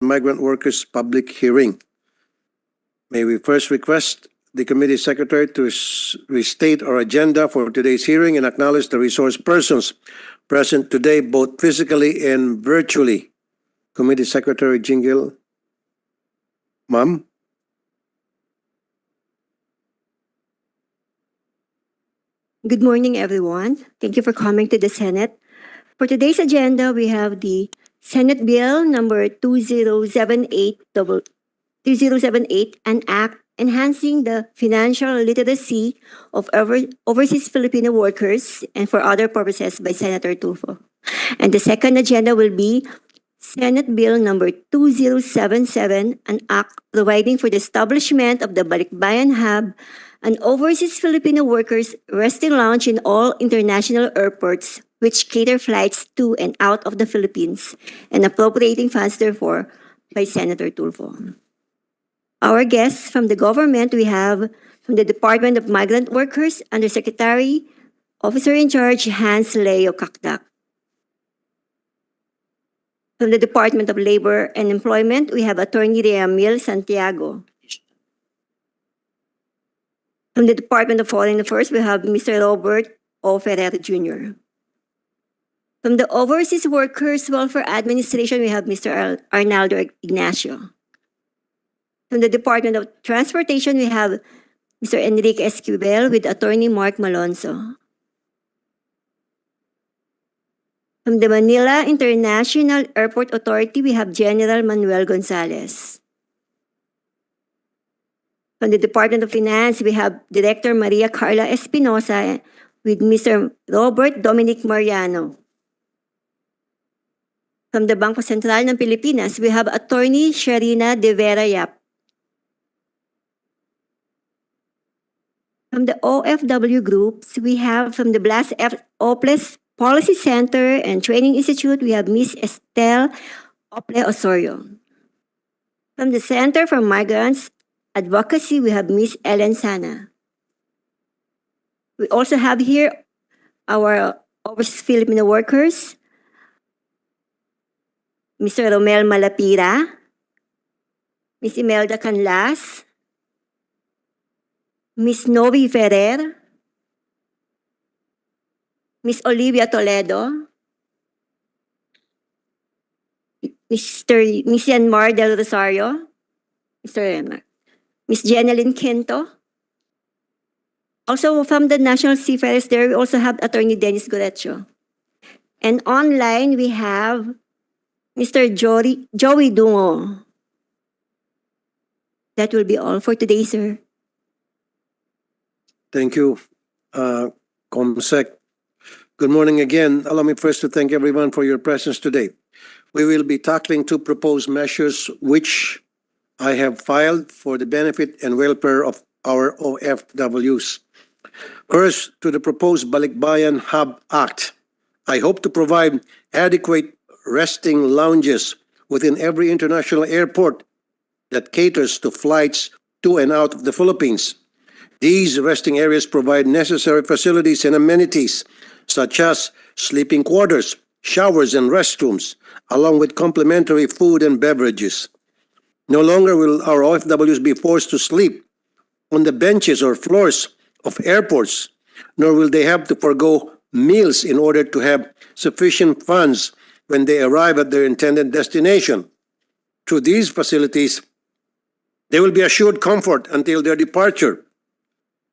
Migrant Workers public hearing. May we first request the committee secretary to restate our agenda for today's hearing and acknowledge the resource persons present today, both physically and virtually. Committee Secretary Jingle. Ma'am? Good morning, everyone. Thank you for coming to the Senate. For today's agenda, we have the Senate Bill number 2078, an act enhancing the financial literacy of overseas Filipino workers and for other purposes by Senator Tulfo. And the second agenda will be Senate Bill number 2077, an act providing for the establishment of the Balikbayan Hub, an overseas Filipino workers resting lounge in all international airports which cater flights to and out of the Philippines, and appropriating funds therefore by Senator Tulfo. Our guests from the government, we have from the Department of Migrant Workers, Undersecretary, Officer in Charge, Hans Leo Kakdak. From the Department of Labor and Employment, we have Attorney Reamil Santiago. From the Department of Foreign Affairs, we have Mr. Robert O. Ferrer Jr. From the Overseas Workers Welfare Administration, we have Mr. Arnaldo Ignacio. From the Department of Transportation, we have Mr. Enrique Esquivel with Attorney Mark Malonzo. From the Manila International Airport Authority, we have General Manuel Gonzalez. From the Department of Finance, we have Director Maria Carla Espinosa with Mr. Robert Dominic Mariano. From the Bangko Sentral ng Pilipinas, we have Attorney Sharina De Vera Yap. From the OFW groups, we have from the Blas F. Oples Policy Center and Training Institute, we have Ms. Estelle Ople Osorio. From the Center for Migrants Advocacy, we have Ms. Ellen Sana. We also have here our overseas Filipino workers, Mr. Romel Malapira, Ms. Imelda Canlas, Ms. Novi Ferrer, Ms. Olivia Toledo, Ms. Yanmar Del Rosario, Ms. Jeneline Quinto. Also from the National Seafarers there, we also have Attorney Dennis Gorecho. And online, we have Mr. Joey Dungo. That will be all for today, sir. Thank you, Comsec. Good morning again. Allow me first to thank everyone for your presence today. We will be tackling two proposed measures which I have filed for the benefit and welfare of our OFWs. First, to the proposed Balikbayan Hub Act. I hope to provide adequate resting lounges within every international airport that caters to flights to and out of the Philippines. These resting areas provide necessary facilities and amenities such as sleeping quarters, showers, and restrooms, along with complimentary food and beverages. No longer will our OFWs be forced to sleep on the benches or floors of airports, nor will they have to forgo meals in order to have sufficient funds when they arrive at their intended destination. Through these facilities, they will be assured comfort until their departure.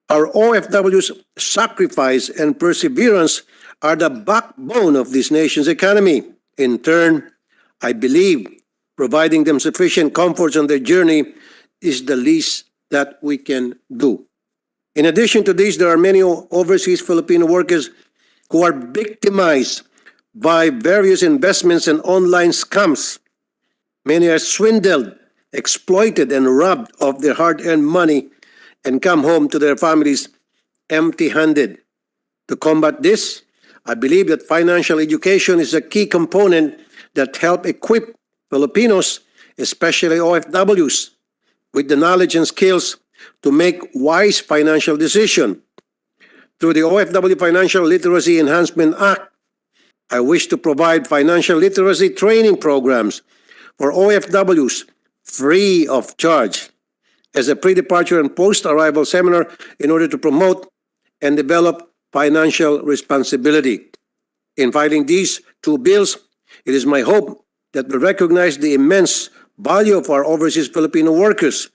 Our OFWs' sacrifice and perseverance are the backbone of this nation's economy. In turn, I believe providing them sufficient comforts on their journey is the least that we can do. In addition to this, there are many overseas Filipino workers who are victimized by various investments and online scams. Many are swindled, exploited, and robbed of their hard-earned money and come home to their families empty-handed. To combat this, I believe that financial education is a key component that help equip Filipinos, especially OFWs, with the knowledge and skills to make wise financial decisions. Through the OFW Financial Literacy Enhancement Act, I wish to provide financial literacy training programs for OFWs free of charge as a pre-departure and post-arrival seminar in order to promote and develop financial responsibility. In filing these two bills, it is my hope that we recognize the immense value of our overseas Filipino workers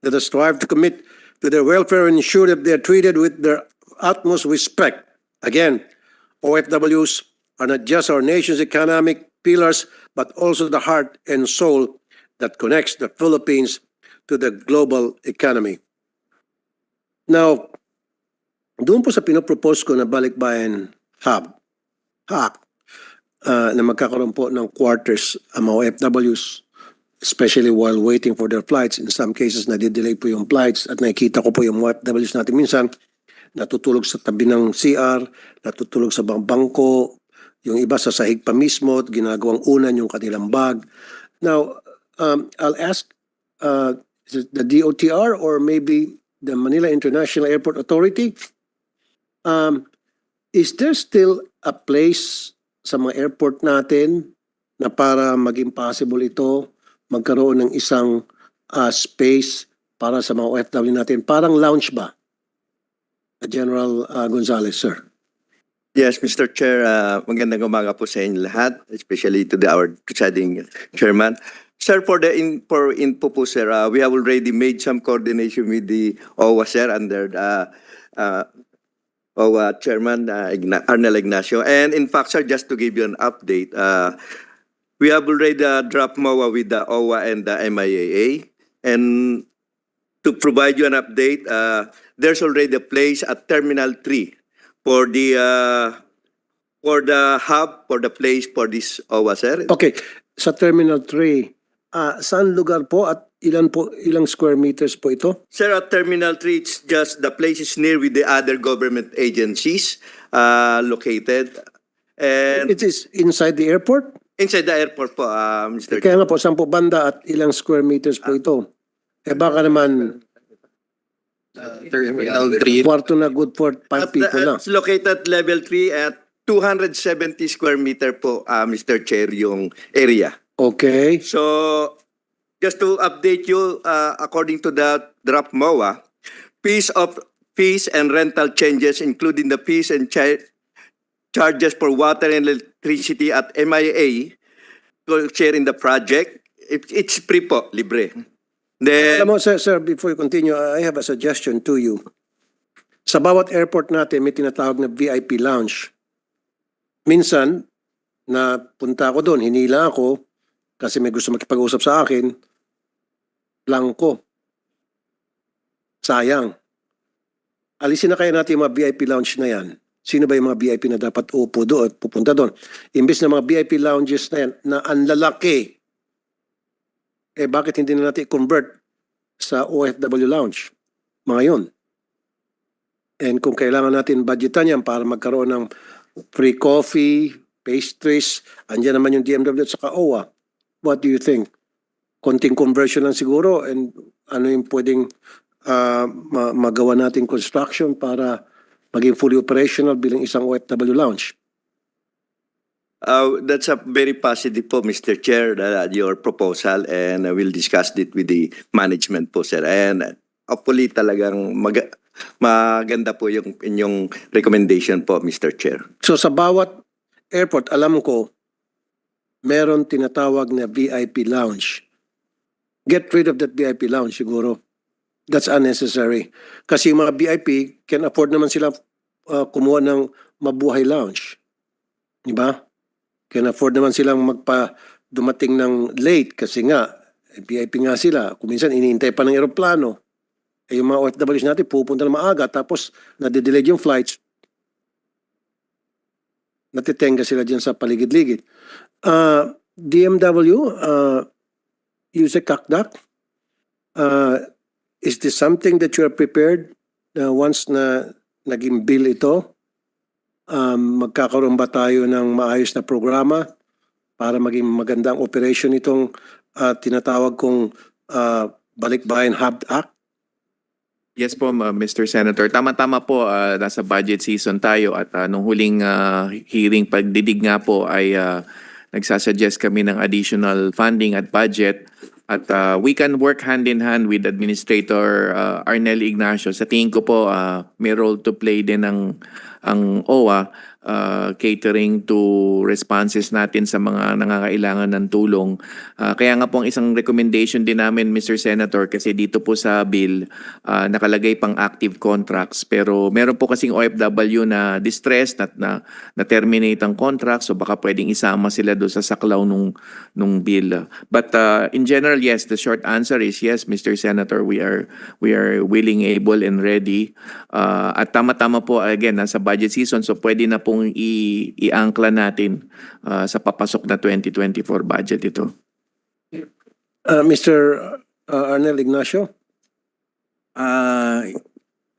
that strive to commit to their welfare and ensure that they are treated with their utmost respect. Again, OFWs are not just our nation's economic pillars, but also the heart and soul that connects the Philippines to the global economy. Now, doon po sa pinopropose ko na Balikbayan Hub, na magkakaroon po ng quarters ang mga OFWs, especially while waiting for their flights. In some cases, nadidelay po yung flights at nakikita ko po yung OFWs natin minsan natutulog sa tabi ng CR, natutulog sa bangko, yung iba sa sahig pa mismo at ginagawang unan yung kanilang bag. Now, I'll ask is it the DOTR or maybe the Manila International Airport Authority. Is there still a place sa mga airport natin na para maging possible ito, magkaroon ng isang space para sa mga OFW natin? Parang lounge ba? General Gonzales, sir. Yes, Mr. Chair, magandang umaga po sa inyo lahat, especially to our presiding chairman. Sir, for info po, sir, we have already made some coordination with the OWA, sir, under the OWA chairman, Arnel Ignacio. And in fact, sir, just to give you an update, we have already dropped MOA with the OWA and the MIAA. And to provide you an update, there's already a place at Terminal 3 for the hub, for the place for this OWA, sir. Okay, sa Terminal 3, saan lugar po at ilang square meters po ito? Sir, at Terminal 3, it's just the place is near with the other government agencies located. And It is inside the airport? inside the airport po, Mr. Kaya nga po, saan po banda at ilang square meters po ito? Eh baka naman Terminal 3. kwarto na good for 5 people na. It's located level 3 at 270 square meter po, Mr. Chair, yung area. Okay. So, just to update you, according to the draft MOA, fees and rental changes, including the fees and charges for water and electricity at MIA, share in the project, it's free po, libre. Then, Alam mo, sir, before you continue, I have a suggestion to you. Sa bawat airport natin, may tinatawag na VIP lounge. Minsan, napunta ako doon, hinila ako, kasi may gusto makipag-usap sa akin, blanco. Sayang. Alisin na kaya natin yung mga VIP lounge na yan. Sino ba yung mga VIP na dapat upo doon, pupunta doon? Imbes na mga VIP lounges na yan, na ang lalaki, eh bakit hindi na natin i-convert sa OFW lounge? Mga yun. And kung kailangan natin budgetan yan para magkaroon ng free coffee, pastries, andyan naman yung DMW at saka OWA. What do you think? Konting conversion lang siguro and ano yung pwedeng magawa natin construction para maging fully operational bilang isang OFW lounge? that's a very positive po, Mr. Chair, your proposal, and we'll discuss it with the management po, sir. And hopefully talagang maganda po yung inyong recommendation po, Mr. Chair. So sa bawat airport, alam ko, meron tinatawag na VIP lounge. Get rid of that VIP lounge siguro. That's unnecessary. Kasi yung mga VIP can afford naman sila kumuha ng mabuhay lounge. Diba? Can afford naman silang dumating ng late kasi nga, VIP nga sila. Kung minsan iniintay pa ng eroplano. Eh yung mga OFWs natin pupunta na maaga tapos nadidelay yung flights. Natitenga sila dyan sa paligid-ligid. DMW, Yusek Kakdak, is this something that you are prepared once na naging bill ito? Magkakaroon ba tayo ng maayos na programa para maging magandang operation itong tinatawag kong Balikbayan Hub Act? Yes po, Mr. Senator. Tama-tama po, nasa budget season tayo at nung huling hearing pagdidig nga po ay nagsasuggest kami ng additional funding at budget. At we can work hand in hand with Administrator Arnel Ignacio. Sa tingin ko po, may role to play din ang OWA catering to responses natin sa mga nangangailangan ng tulong. Kaya nga po ang isang recommendation din namin, Mr. Senator, kasi dito po sa bill nakalagay pang active contracts. Pero meron po kasing OFW na distressed na terminate ang contract, so baka pwedeng isama sila doon sa saklaw nung bill. But in general, yes, the short answer is yes, Mr. Senator, we are willing, able, and ready. At tama-tama po, again, nasa budget season, so pwede na pong i-angkla natin sa papasok na 2024 budget ito. Mr. Arnel Ignacio?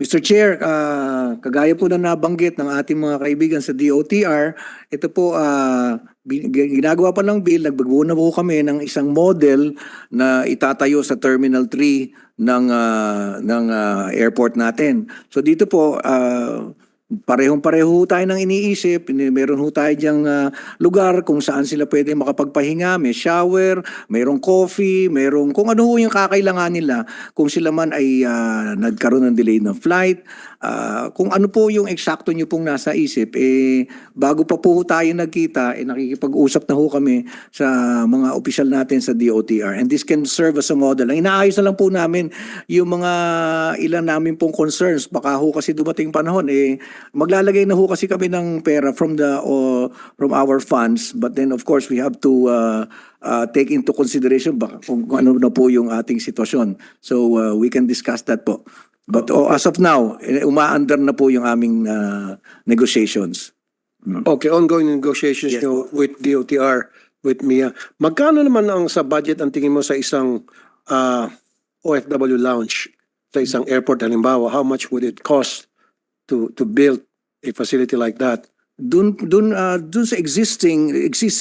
Mr. Chair, kagaya po na nabanggit ng ating mga kaibigan sa DOTR, ito po ginagawa pa ng bill, nagbago na po kami ng isang model na itatayo sa Terminal 3 ng airport natin. So dito po, parehong-pareho tayo ng iniisip. Meron ho tayo diyang lugar kung saan sila pwede makapagpahinga. May shower, mayroong coffee, mayroong kung ano ho yung kakailangan nila. Kung sila man ay nagkaroon ng delay ng flight, kung ano po yung eksakto nyo pong nasa isip, bago pa po tayo nagkita, nakikipag-usap na ho kami sa mga opisyal natin sa DOTR. And this can serve as a model. Ang inaayos na lang po namin yung mga ilan namin pong concerns. Baka ho kasi dumating panahon, maglalagay na ho kasi kami ng pera from our funds, but then of course we have to take into consideration kung ano na po yung ating sitwasyon. So we can discuss that po. But as of now, umaandar na po yung aming negotiations. Okay, ongoing negotiations Yes. nyo with DOTR, with MIA. Magkano naman ang sa budget ang tingin mo sa isang OFW lounge sa isang airport halimbawa? How much would it cost to build a facility like that? Dun sa existing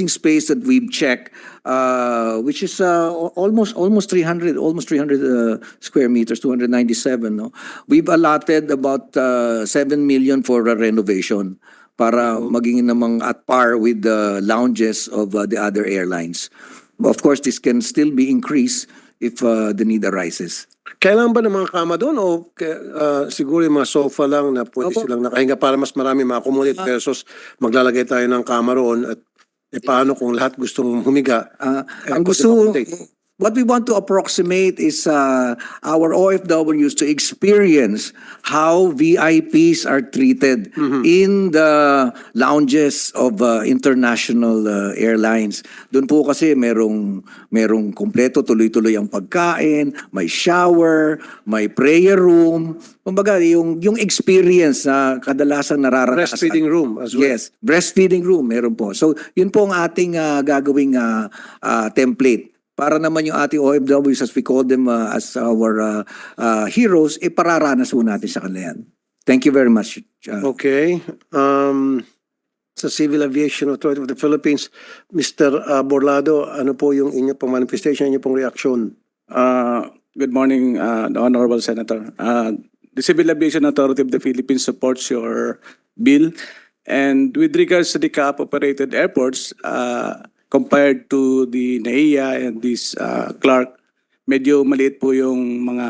space that we've checked, which is almost 300 square meters, 297. No, we've allotted about 7 million for a renovation para maging namang at par with the lounges of the other airlines. Of course, this can still be increased if the need arises. Kailangan ba ng mga kama doon o siguro yung mga sofa lang na pwede Opo. silang nakahinga para mas marami ma-accommodate versus maglalagay tayo ng kama roon at paano kung lahat gustong humiga? Ang gusto, what we want to approximate is our OFWs to experience how VIPs are treated in the lounges of international airlines. Doon po kasi merong kompleto, tuloy-tuloy ang pagkain, may shower, may prayer room. Kumbaga, yung experience na kadalasan nararanasan. Breastfeeding room as well. Yes, breastfeeding room meron po. So, yun po ang ating gagawing template. Para naman yung ating OFWs, as we call them as our heroes, pararanas po natin sa kanila yan. Thank you very much. Okay. Sa Civil Aviation Authority of the Philippines, Mr. Borlado, ano po yung inyong pong manifestation, inyong pong reaksyon? Good morning, the Honorable Senator. The Civil Aviation Authority of the Philippines supports your bill. And with regards to the CAAP-operated airports, compared to the NAIA and this Clark, medyo maliit po yung mga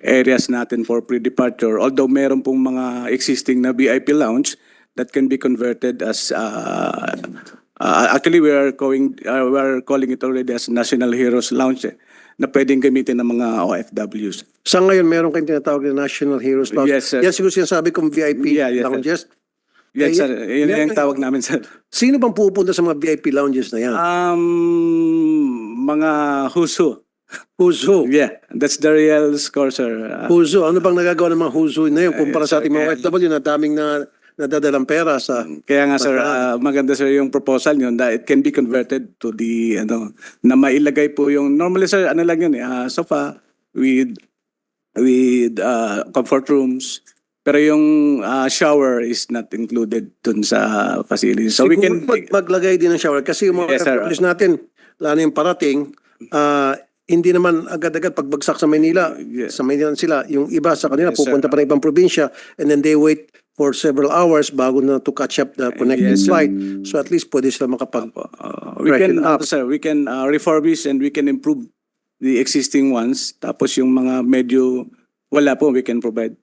areas natin for pre-departure. Although meron pong mga existing na VIP lounge that can be converted as actually we are calling it already as National Heroes Lounge na pwedeng gamitin ng mga OFWs. Sa ngayon, meron kayong tinatawag na National Heroes Lounge. Yes, sir. Yan siguro sinasabi kong VIP Yeah, yes, sir. lounges. Yes, sir. Yun yung tawag namin, sir. Sino bang pupunta sa mga VIP lounges na yan? Mga huso. Who's who? Yeah, that's the real score, sir. Who's who? Ano bang nagagawa ng mga who's who na yun kumpara sa ating mga Kaya- OFW na daming nadadalang pera sa... Kaya nga, sir, maganda, sir, yung proposal yun that it can be converted to the, na mailagay po yung, normally, sir, ano lang yun, sofa with comfort rooms. Pero yung shower is not included dun sa facility. So we can... maglagay din ng shower kasi yung mga Yes, sir. OFWs natin, lalo yung parating, hindi naman agad-agad pagbagsak sa Manila, Yes. sa Manila sila, yung iba sa kanila Yes, sir. pupunta pa ng ibang probinsya and then they wait for several hours bago na to catch up the connecting Yes, sir. flight. So at least pwede sila makapag We can, Correct it up. sir, we can refurbish and we can improve the existing ones. Tapos yung mga medyo wala po, we can provide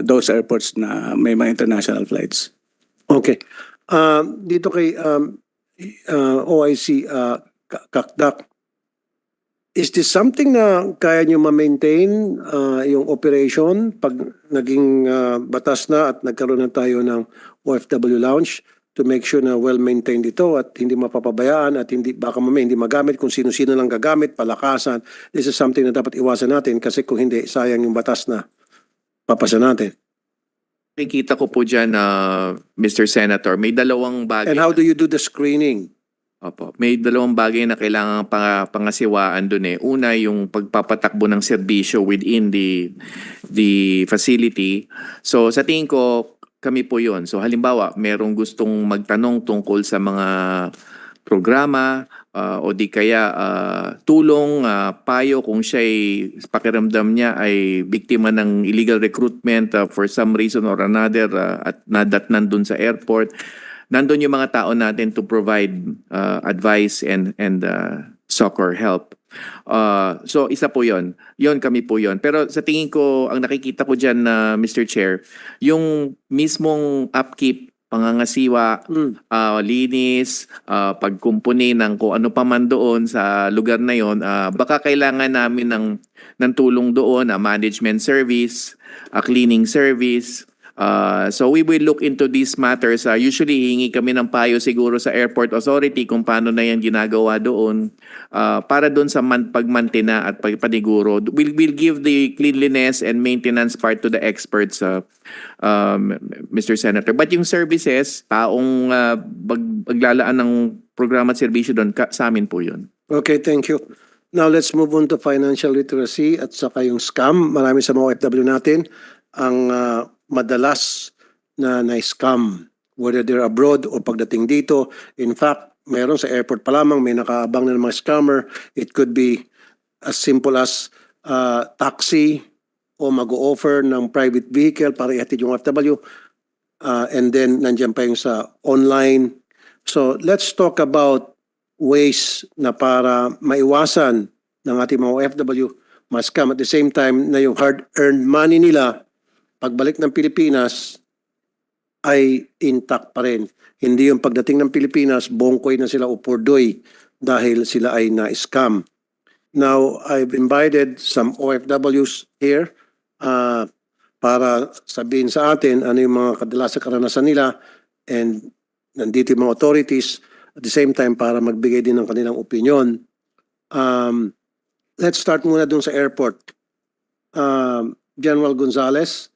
those airports na may mga international flights. Okay. Dito kay OIC Kakdak, is this something na kaya nyo ma-maintain yung operation pag naging batas na at nagkaroon na tayo ng OFW lounge to make sure na well-maintained ito at hindi mapapabayaan at hindi baka mamaya hindi magamit kung sino-sino lang gagamit, palakasan. This is something na dapat iwasan natin kasi kung hindi, sayang yung batas na papasa natin. Nakikita ko po dyan, Mr. Senator, may dalawang bagay. And how do you do the screening? Opo, may dalawang bagay na kailangan pangasiwaan dun eh. Una, yung pagpapatakbo ng serbisyo within the facility. So sa tingin ko, kami po yon. So halimbawa, merong gustong magtanong tungkol sa mga programa o di kaya tulong, payo kung siya'y pakiramdam niya ay biktima ng illegal recruitment for some reason or another at nadatnan dun sa airport. Nandun yung mga tao natin to provide advice and succor help. So isa po yon. Yon kami po yon. Pero sa tingin ko, ang nakikita ko dyan, Mr. Chair, yung mismong upkeep, pangangasiwa, linis, pagkumpuni ng kung ano pa man doon sa lugar na yon, baka kailangan namin ng tulong doon, management service, cleaning service. So we will look into these matters. Usually hingi kami ng payo siguro sa airport authority kung paano na yan ginagawa doon para doon sa pagmantina at pagpaniguro. We'll give the cleanliness and maintenance part to the experts, Mr. Senator. But yung services, taong maglalaan ng programa at serbisyo doon, sa amin po yun. Okay, thank you. Now let's move on to financial literacy at saka yung scam. Marami sa mga OFW natin ang madalas na na-scam, whether they're abroad o pagdating dito. In fact, meron sa airport pa lamang, may nakaabang na ng mga scammer. It could be as simple as taxi o mag-o-offer ng private vehicle para ihatid yung OFW. And then, nandiyan pa yung sa online. So, let's talk about ways na para maiwasan ng ating mga OFW ma-scam at the same time na yung hard-earned money nila pagbalik ng Pilipinas ay intact pa rin. Hindi yung pagdating ng Pilipinas, bongkoy na sila o purdoy dahil sila ay na-scam. Now, I've invited some OFWs here para sabihin sa atin ano yung mga kadalasang karanasan nila and nandito yung mga authorities at the same time para magbigay din ng kanilang opinion. Let's start muna dun sa airport. General Gonzales.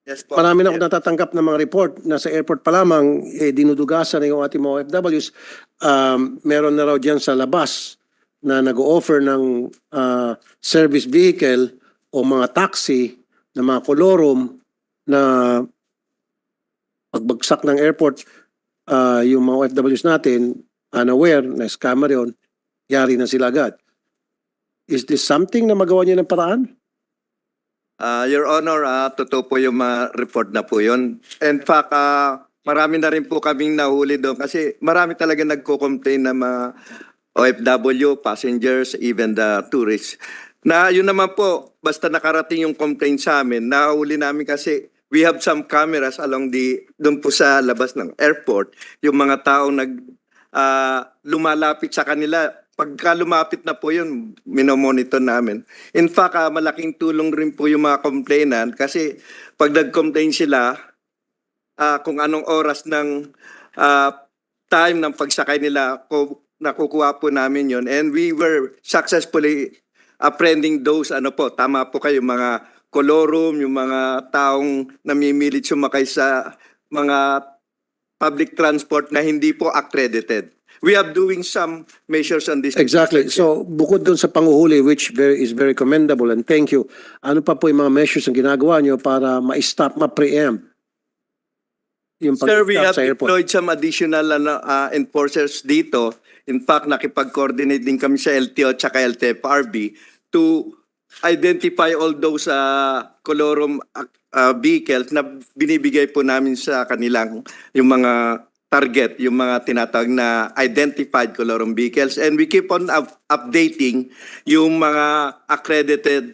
Yes po. Marami na ako natatanggap ng mga report na sa airport pa lamang dinudugasan na yung ating mga OFWs. Meron na raw dyan sa labas na nag-o-offer ng service vehicle o mga taxi na mga kolorum na pagbagsak ng airport, yung mga OFWs natin unaware na scammer yun, yari na sila agad. Is this something na magawa niyo ng paraan? Your Honor, totoo po yung report na po yun. In fact, marami na rin po kaming nahuli doon kasi marami talaga nagko-complain na mga OFW, passengers, even the tourists. Na yun naman po, basta nakarating yung complaint sa amin, nahuli namin kasi we have some cameras along doon po sa labas ng airport. Yung mga taong lumalapit sa kanila, pagka lumapit na po yun, minomonitor namin. In fact, malaking tulong rin po yung mga complainant kasi pag nag-complain sila, kung anong oras ng time ng pagsakay nila, nakukuha po namin yun. And we were successfully apprehending those, tama po kayo, mga kolorum, yung mga taong namimilit sumakay sa mga public transport na hindi po accredited. We are doing some measures on this. Exactly. So, bukod dun sa panguhuli, which is very commendable and thank you, ano pa po yung mga measures na ginagawa nyo para ma-stop, ma-preempt yung Sir, we have sa airport? deployed some additional enforcers dito. In fact, nakipag-coordinate din kami sa LTO at LTFRB to identify all those colorum vehicles na binibigay po namin sa kanilang yung mga target, yung mga tinatawag na identified colorum vehicles, and we keep on updating yung mga accredited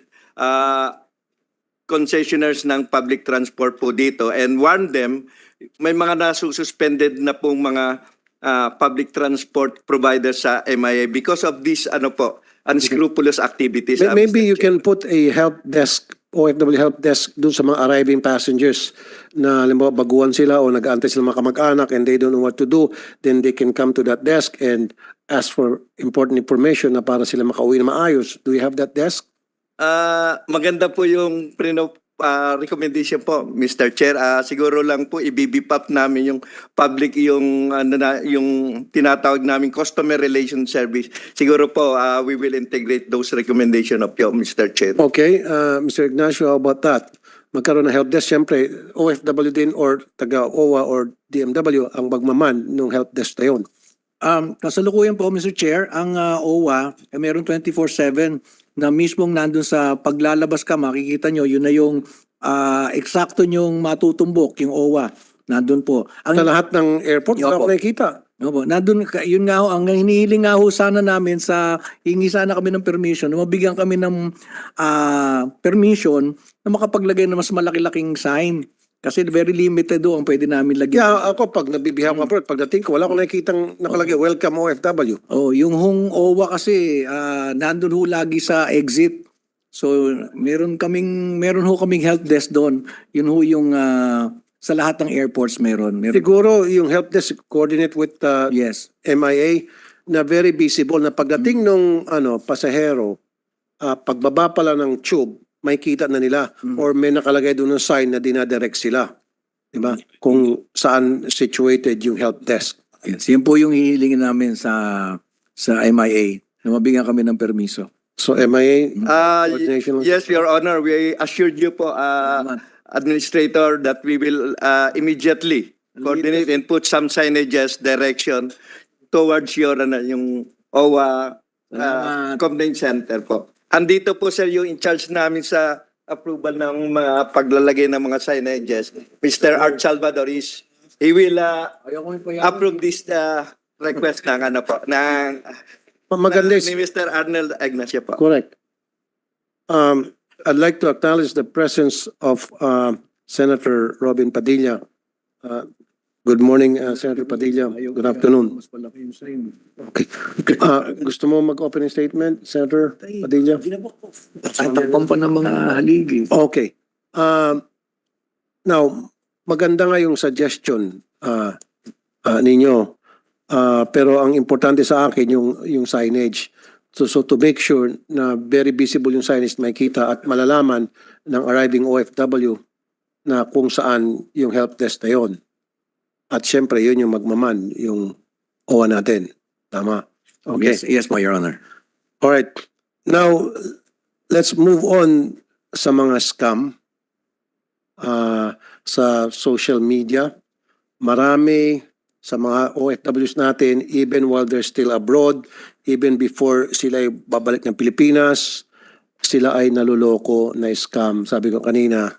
concessionaires ng public transport po dito and warn them, may mga nasususpended na pong mga public transport providers sa MIA because of this unscrupulous activities. Maybe you Mr. Chair. can put a help desk, OFW help desk dun sa mga arriving passengers na halimbawa baguhan sila o nag-aantay sila mga kamag-anak and they don't know what to do, then they can come to that desk and ask for important information na para sila makauwi na maayos. Do you have that desk? Maganda po yung recommendation po, Mr. Chair. Siguro lang po ibibip up namin yung public, yung yung tinatawag namin customer relation service. Siguro po we will integrate those recommendation of you, Mr. Chair. Okay, Mr. Ignacio, how about that? Magkaroon ng help desk, siyempre, OFW din or taga-OWA or DMW ang magmaman ng help desk na yun. Kasalukuyan po, Mr. Chair, ang OWA ay meron 24/7 na mismong nandun sa paglalabas ka, makikita nyo, yun na yung eksakto nyong matutumbok, yung OWA. Nandun po. Sa lahat ng airport, wala Opo. ko nakikita. Opo, nandun, yun nga ho, ang hinihiling nga ho sana namin hingi sana kami ng permission, mabigyan kami ng permission na makapaglagay ng mas malaki-laking sign. Kasi very limited ho ang pwede namin lagyan. Yeah, ako pag nabibihaw ko abroad, pagdating ko, wala ko nakikitang nakalagay, welcome OFW. Oh, yung hong OWA kasi nandun ho lagi sa exit. So meron ho kaming help desk doon. Yun ho yung sa lahat ng airports meron. Siguro yung help desk coordinate with Yes. MIA na very visible na pagdating nung pasahero, pagbaba pala ng tube, may kita na nila or may nakalagay doon ng sign na dinadirect sila. Diba? Kung saan situated yung help desk. Yes. Yan po yung hihilingin namin sa MIA na mabigyan kami ng permiso. So MIA, coordination. Yes, Your Honor, we assured you po, Administrator, that we will immediately coordinate and put some signages direction towards your yung OWA Complaint Center po. Andito po sir yung in charge namin sa approval ng mga paglalagay ng mga signages. Mr. Art Salvador he will approve this request ng Maganda ni Mr. Arnel Ignacio po. correct. I'd like to acknowledge the presence of Senator Robin Padilla. Good morning, Senator Padilla. Good afternoon. Okay. Gusto mo mag-opening statement, Senator Padilla? Takpan pa ng mga haligi. Okay. Now, maganda nga yung suggestion ninyo. Pero ang importante sa akin yung signage. So to make sure na very visible yung signage makita at malalaman ng arriving OFW na kung saan yung help desk na yun. At syempre, yun yung magmaman, yung OWA natin. Tama? Okay. Yes, Your Honor. All right. Now, let's move on sa mga scam sa social media. Marami sa mga OFWs natin, even while they're still abroad, even before sila ay babalik ng Pilipinas, sila ay naluloko na scam. Sabi ko kanina,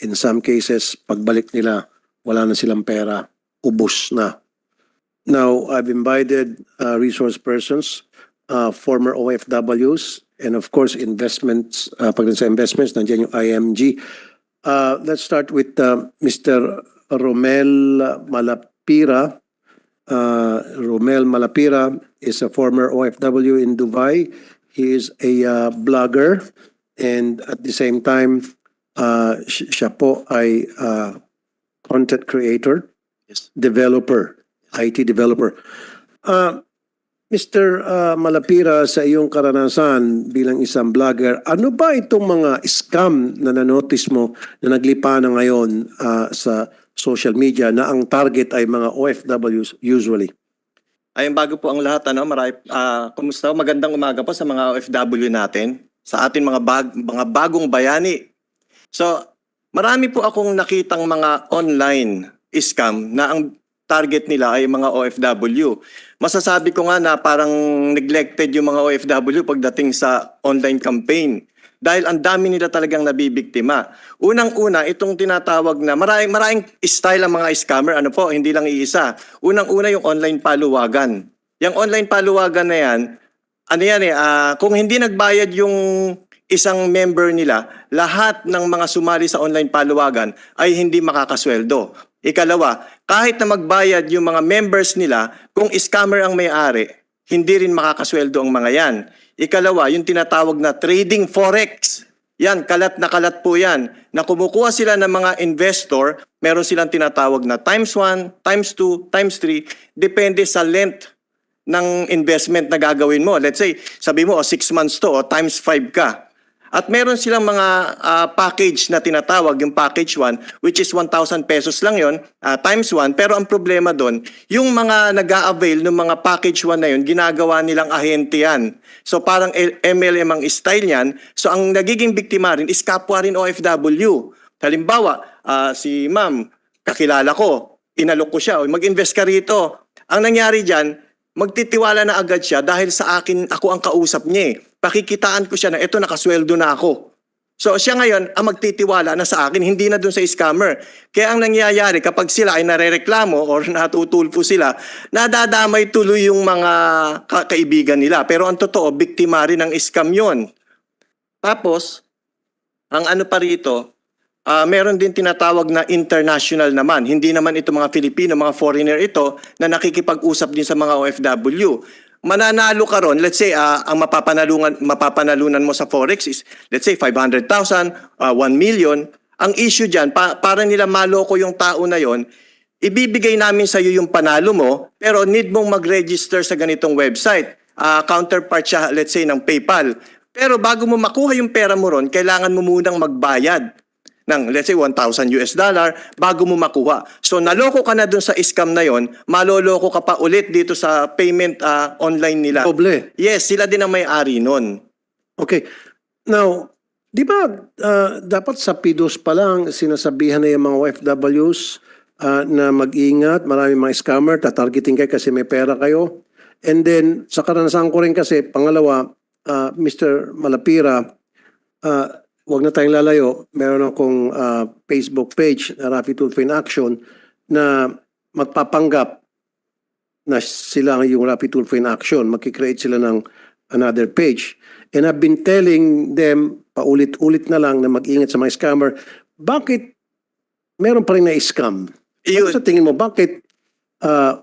in some cases, pagbalik nila, wala na silang pera, ubos na. Now, I've invited resource persons, former OFWs, and of course, investments. Pagdating sa investments, nandiyan yung IMG. Let's start with Mr. Romel Malapira. Romel Malapira is a former OFW in Dubai. He is a blogger, and at the same time, siya po ay content creator. Developer, IT developer. Mr. Malapira, sa iyong karanasan bilang isang vlogger, ano ba itong mga scam na nanotice mo na naglipa na ngayon sa social media na ang target ay mga OFWs usually? Ayun, bago po ang lahat, kumusta? Magandang umaga po sa mga OFW natin, sa ating mga bagong bayani. So, marami po akong nakitang mga online scam na ang target nila ay mga OFW. Masasabi ko nga na parang neglected yung mga OFW pagdating sa online campaign. dahil ang dami nila talagang nabibiktima. Unang-una, itong tinatawag na maraming style ang mga scammer, ano po, hindi lang iisa. Unang-una yung online paluwagan. Yung online paluwagan na yan, ano yan kung hindi nagbayad yung isang member nila, lahat ng mga sumali sa online paluwagan ay hindi makakasweldo. Ikalawa, kahit na magbayad yung mga members nila, kung scammer ang may-ari, hindi rin makakasweldo ang mga yan. Ikalawa, yung tinatawag na trading forex. Yan, kalat na kalat po yan. Na kumukuha sila ng mga investor, meron silang tinatawag na times 1, times 2, times 3, depende sa length ng investment na gagawin mo. Let's say, sabi mo, 6 months to, o times 5 ka. At meron silang mga package na tinatawag, yung package 1, which is 1,000 pesos lang yon times 1. Pero ang problema doon, yung mga nag-a-avail ng mga package 1 na yun, ginagawa nilang ahente yan. So parang MLM ang style yan. So ang nagiging biktima rin is kapwa rin OFW. Halimbawa, si ma'am, kakilala ko, inalok ko siya, mag-invest ka rito. Ang nangyari dyan, magtitiwala na agad siya dahil sa akin, ako ang kausap niya Pakikitaan ko siya na ito nakasweldo na ako. So siya ngayon ang magtitiwala na sa akin, hindi na dun sa scammer. Kaya ang nangyayari kapag sila ay narereklamo or natutulpo sila, nadadamay tuloy yung mga kaibigan nila. Pero ang totoo, biktima rin ng scam yun. Tapos, ang ano pa rito, meron din tinatawag na international naman. Hindi naman ito mga Filipino, mga foreigner ito na nakikipag-usap din sa mga OFW. Mananalo ka ron, let's say, ang mapapanalunan mo sa Forex is, let's say, 500,000, 1 million. Ang issue dyan, para nila maloko yung tao na yon, ibibigay namin sa iyo yung panalo mo, pero need mong mag-register sa ganitong website. Counterpart siya, let's say, ng PayPal. Pero bago mo makuha yung pera mo ron, kailangan mo munang magbayad ng, let's say, $1,000 bago mo makuha. So, naloko ka na dun sa scam na yon, maloloko ka pa ulit dito sa payment online nila. Doble. Yes, sila din ang may-ari nun. Okay. Now, di ba dapat sa PIDOS pa lang sinasabihan na yung mga OFWs na mag-ingat, maraming mga scammer, tatargeting kayo kasi may pera kayo. And then, sa karanasan ko rin kasi, pangalawa, Mr. Malapira, wag na tayong lalayo, meron akong Facebook page na Rafi Tulfo in Action na magpapanggap na sila yung Rafi Tulfo in Action. Magkikreate sila ng another page. And I've been telling them paulit-ulit na lang na mag-ingat sa mga scammer. Bakit meron pa rin na-scam? Ano sa tingin mo, bakit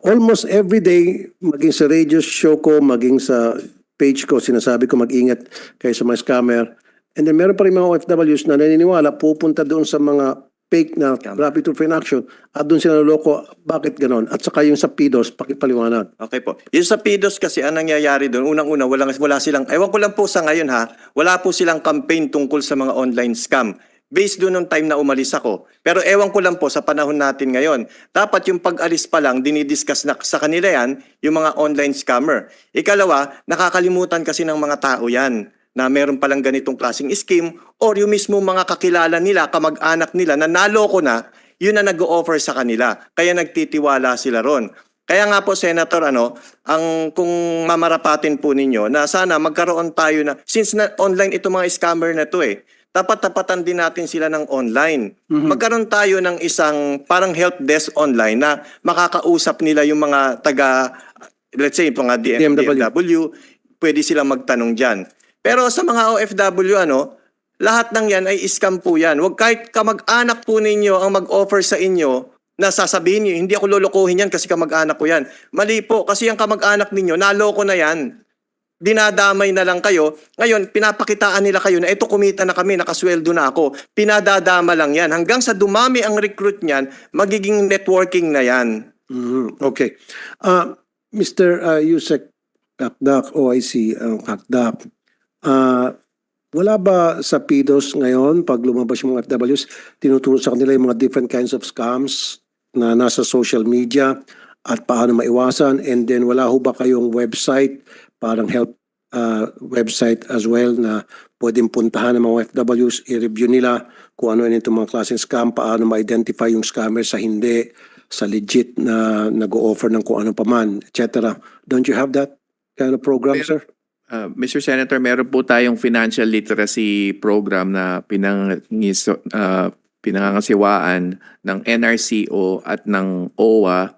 almost every day, maging sa radio show ko, maging sa page ko, sinasabi ko mag-ingat kayo sa mga scammer. And then meron pa rin mga OFWs na naniniwala, pupunta doon sa mga fake na Rafi Tulfo in Action at doon sila naloko. Bakit ganon? At saka yung sa PIDOS, pakipaliwanag. Okay po. Yung sa PIDOS kasi, ang nangyayari doon, unang-una, wala silang, ewan ko lang po sa ngayon wala po silang campaign tungkol sa mga online scam. Based doon nung time na umalis ako. Pero ewan ko lang po sa panahon natin ngayon. Dapat yung pag-alis pa lang, dinidiscuss na sa kanila yan, yung mga online scammer. Ikalawa, nakakalimutan kasi ng mga tao yan na meron palang ganitong klaseng scheme or yung mismo mga kakilala nila, kamag-anak nila na naloko na, yun na nag-o-offer sa kanila. Kaya nagtitiwala sila ron. Kaya nga po, Senator, kung mamarapatin po ninyo na sana magkaroon tayo na, since na online itong mga scammer na to dapat tapatan din natin sila ng online. Magkaroon tayo ng isang parang help desk online na makakausap nila yung mga let's say, mga DMW, pwede silang magtanong dyan. Pero sa mga OFW, lahat ng yan ay scam po yan. Huwag kahit kamag-anak po ninyo ang mag-offer sa inyo na sasabihin niyo, hindi ako lolokohin yan kasi kamag-anak ko yan. Mali po, kasi yung kamag-anak ninyo, naloko na yan. Dinadamay na lang kayo. Ngayon, pinapakitaan nila kayo na ito kumita na kami, nakasweldo na ako. Pinadadama lang yan. Hanggang sa dumami ang recruit niyan, magiging networking na yan. Okay. Mr. Yusek Kakdak, OIC, Kakdak, wala ba sa PIDOS ngayon, pag lumabas yung mga FWs, tinuturo sa kanila yung mga different kinds of scams na nasa social media at paano maiwasan? And then wala ho ba kayong website, parang help website as well na pwedeng puntahan ng mga FWs, i-review nila kung ano yun itong mga klaseng scam, paano ma-identify yung scammer sa hindi, sa legit na nag-o-offer ng kung ano pa man, etc. Don't you have that kind of program, sir? Mr. Senator, meron po tayong financial literacy program na pinangangasiwaan ng NRCO at ng OWA.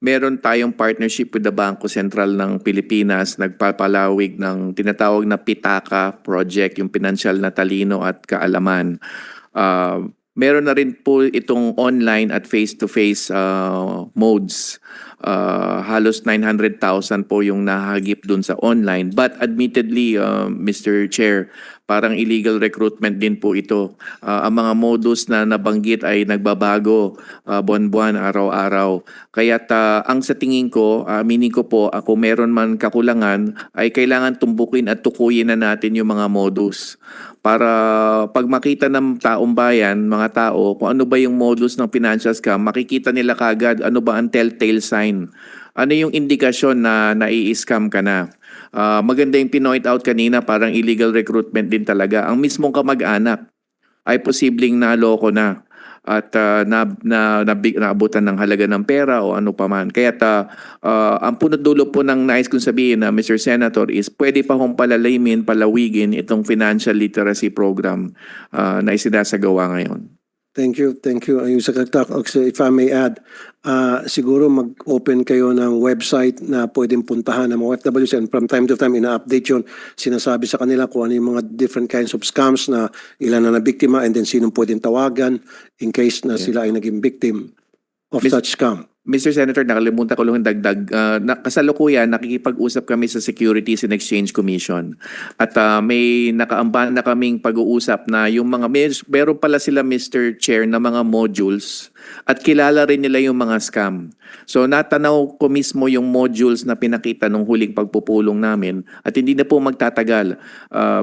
Meron tayong partnership with the Bangko Sentral ng Pilipinas, nagpapalawig ng tinatawag na Pitaka Project, yung pinansyal na talino at kaalaman. Meron na rin po itong online at face-to-face modes. Halos 900,000 po yung nahagip dun sa online. But admittedly, Mr. Chair, parang illegal recruitment din po ito. Ang mga modus na nabanggit ay nagbabago buwan-buwan, araw-araw. Kaya't ang sa tingin ko, meaning ko po, kung meron man kakulangan, ay kailangan tumbukin at tukuyin na natin yung mga modus. Para pag makita ng taong bayan, mga tao, kung ano ba yung modus ng financial scam, makikita nila kagad ano ba ang telltale sign. Ano yung indikasyon na nai-scam ka na. Maganda yung pinoint out kanina, parang illegal recruitment din talaga. Ang mismong kamag-anak ay posibleng naloko na at naabutan ng halaga ng pera o ano paman. Kaya ang punot dulo po ng nais kong sabihin na Mr. Senator is pwede pa hong palawigin itong financial literacy program na isinasagawa ngayon. Thank you. Yung Secretary, if I may add, siguro mag-open kayo ng website na pwedeng puntahan ng mga OFWs and from time to time ina-update yun. Sinasabi sa kanila kung ano yung mga different kinds of scams na ilan na nabiktima and then sinong pwedeng tawagan in case na sila ay naging victim of such scam. Mr. Senator, nakalimutan ko lang yung dagdag. Kasalukuyan, nakikipag-usap kami sa Securities and Exchange Commission. At may nakaamban na kaming pag-uusap na yung mga, meron pala sila Mr. Chair na mga modules at kilala rin nila yung mga scam. So natanaw ko mismo yung modules na pinakita nung huling pagpupulong namin at hindi na po magtatagal.